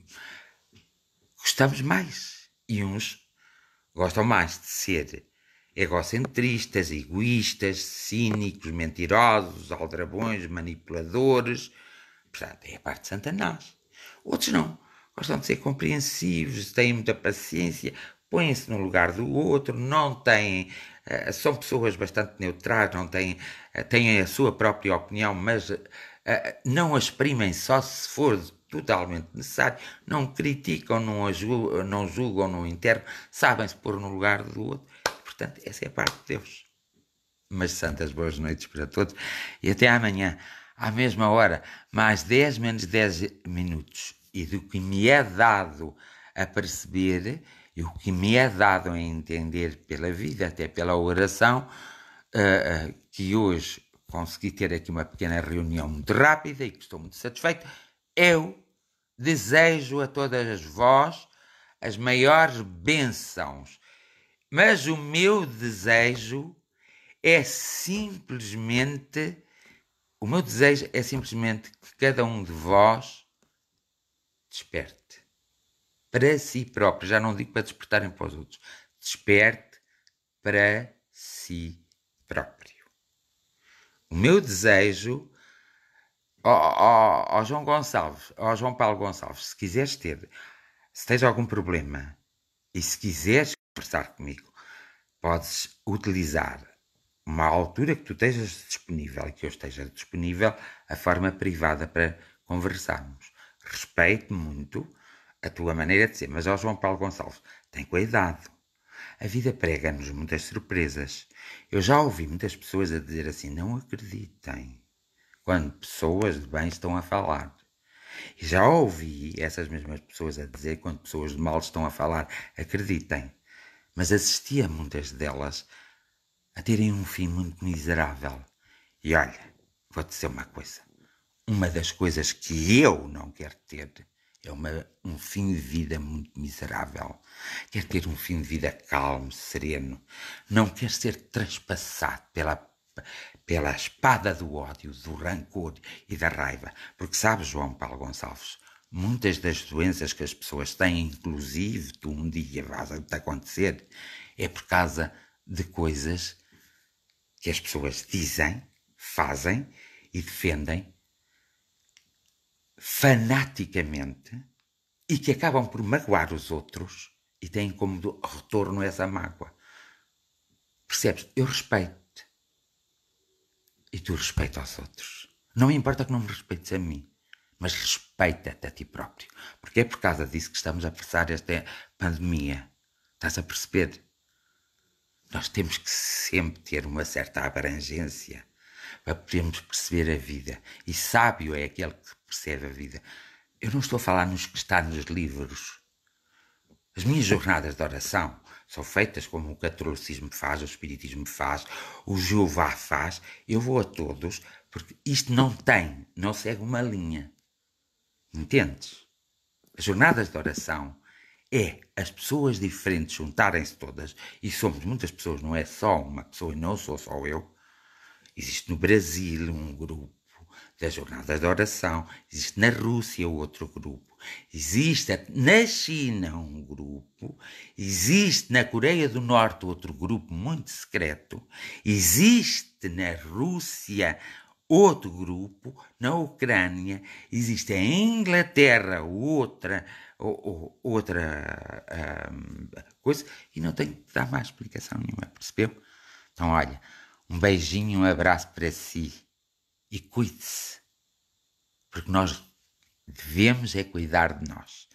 gostamos mais. E uns gostam mais de ser egocentristas, egoístas, cínicos, mentirosos, aldrabões, manipuladores. Portanto, é a parte de Santanás. Outros não. Gostam de ser compreensivos, têm muita paciência, põem-se no lugar do outro, não têm... são pessoas bastante neutrais, não têm, têm a sua própria opinião, mas não a exprimem só se for totalmente necessário, não criticam, não julgam, não interpram, sabem-se pôr no lugar do outro. Portanto, essa é a parte de Deus. Mas santas boas noites para todos e até amanhã, à mesma hora, mais 10 menos 10 minutos. E do que me é dado a perceber, e o que me é dado a entender pela vida, até pela oração, que hoje consegui ter aqui uma pequena reunião muito rápida e que estou muito satisfeito. Eu desejo a todas vós as maiores bênçãos, mas o meu desejo é simplesmente, que cada um de vós desperte para si próprio. Já não digo para despertarem para os outros. Desperte para si próprio. O meu desejo, ó João Gonçalves, ó João Paulo Gonçalves, se tens algum problema e se quiseres conversar comigo, podes utilizar uma altura que tu estejas disponível e que eu esteja disponível, a forma privada para conversarmos. Respeito muito a tua maneira de ser, mas ó João Paulo Gonçalves, tem cuidado. A vida prega-nos muitas surpresas. Eu já ouvi muitas pessoas a dizer assim, não acreditem, quando pessoas de bem estão a falar. E já ouvi essas mesmas pessoas a dizer, quando pessoas de mal estão a falar, acreditem. Mas assisti a muitas delas a terem um fim muito miserável. E olha, vou-te dizer uma coisa. Uma das coisas que eu não quero ter é um fim de vida muito miserável. Quero ter um fim de vida calmo, sereno. Não quero ser traspassado pela espada do ódio, do rancor e da raiva. Porque sabes, João Paulo Gonçalves, muitas das doenças que as pessoas têm, inclusive tu um dia vais a te acontecer, é por causa de coisas que as pessoas dizem, fazem e defendem fanaticamente e que acabam por magoar os outros e têm como retorno essa mágoa. Percebes? Eu respeito e tu respeitas aos outros. Não importa que não me respeites a mim, mas respeita-te a ti próprio. Porque é por causa disso que estamos a passar esta pandemia. Estás a perceber? Nós temos que sempre ter uma certa abrangência para podermos perceber a vida. E sábio é aquele que percebe a vida. Eu não estou a falar nos que está nos livros. As minhas jornadas de oração são feitas como o catolicismo faz, o espiritismo faz, o Jeová faz. Eu vou a todos porque isto não segue uma linha. Entendes? As jornadas de oração é as pessoas diferentes juntarem-se todas, e somos muitas pessoas, não é só uma pessoa e não sou só eu. Existe no Brasil um grupo das jornadas de oração, existe na Rússia outro grupo, existe na China um grupo, existe na Coreia do Norte outro grupo muito secreto, existe na Rússia outro grupo, na Ucrânia, existe em Inglaterra outra coisa, e não tenho que dar mais explicação nenhuma, percebeu? Então, olha, um beijinho, um abraço para si e cuide-se, porque nós devemos é cuidar de nós,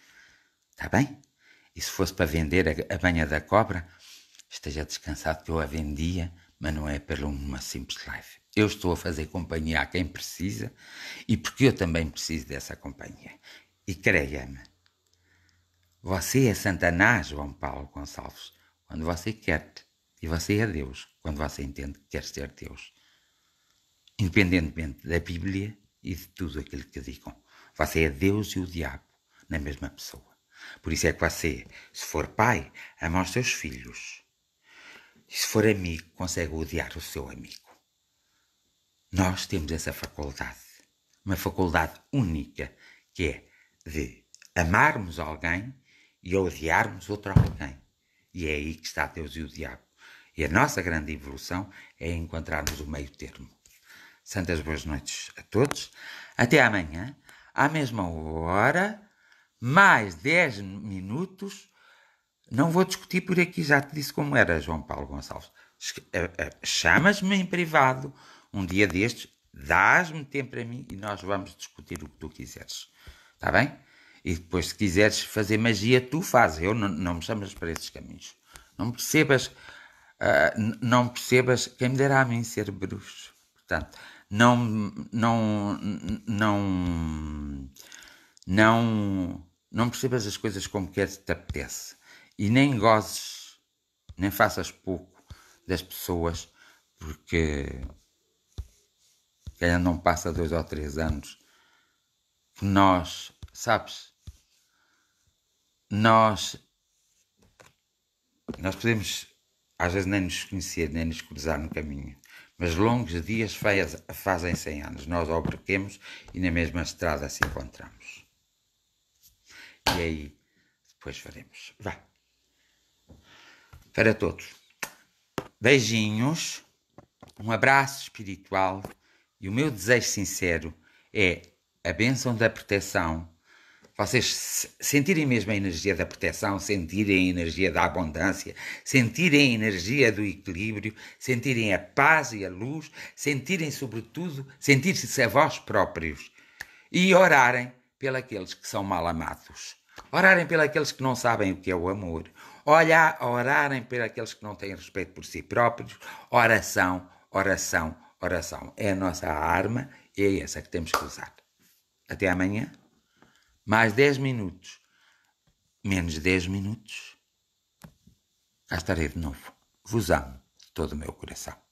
está bem? E se fosse para vender a banha da cobra, esteja descansado que eu a vendia, mas não é pela uma simples live. Eu estou a fazer companhia a quem precisa e porque eu também preciso dessa companhia. E creia-me, você é Satanás, João Paulo Gonçalves, quando você quer, e você é Deus, quando você entende que quer ser Deus. Independentemente da Bíblia e de tudo aquilo que digam. Você é Deus e o diabo na mesma pessoa. Por isso é que você, se for pai, ama os seus filhos. E se for amigo, consegue odiar o seu amigo. Nós temos essa faculdade. Uma faculdade única, que é de amarmos alguém e odiarmos outro alguém. E é aí que está Deus e o diabo. E a nossa grande evolução é encontrarmos o meio termo. Santas boas noites a todos. Até amanhã, à mesma hora, mais 10 minutos. Não vou discutir por aqui, já te disse como era, João Paulo Gonçalves. Chamas-me em privado, um dia destes, dás-me tempo para mim e nós vamos discutir o que tu quiseres. Está bem? E depois, se quiseres fazer magia, tu fazes. Eu não me chamas para esses caminhos. Não percebas, não percebas quem me dera a mim ser bruxo. Portanto, não não percebas as coisas como quer te apetece. E nem gozes, nem faças pouco das pessoas, porque ainda não passa 2 ou 3 anos que nós, sabes, nós podemos às vezes nem nos conhecer, nem nos cruzar no caminho, mas longos dias fazem 100 anos. Nós obrigamos e na mesma estrada se encontramos. E aí, depois faremos. Vá. Para todos. Beijinhos, um abraço espiritual e o meu desejo sincero é a bênção da proteção. Vocês sentirem mesmo a energia da proteção, sentirem a energia da abundância, sentirem a energia do equilíbrio, sentirem a paz e a luz, sentirem sobretudo, sentir-se a vós próprios e orarem pelos que são mal amados. Orarem pelos que não sabem o que é o amor. Orarem pelos que não têm respeito por si próprios. Oração, oração, oração. É a nossa arma e é essa que temos que usar. Até amanhã. Mais 10 minutos. Menos 10 minutos. Cá estarei de novo. Vos amo de todo o meu coração.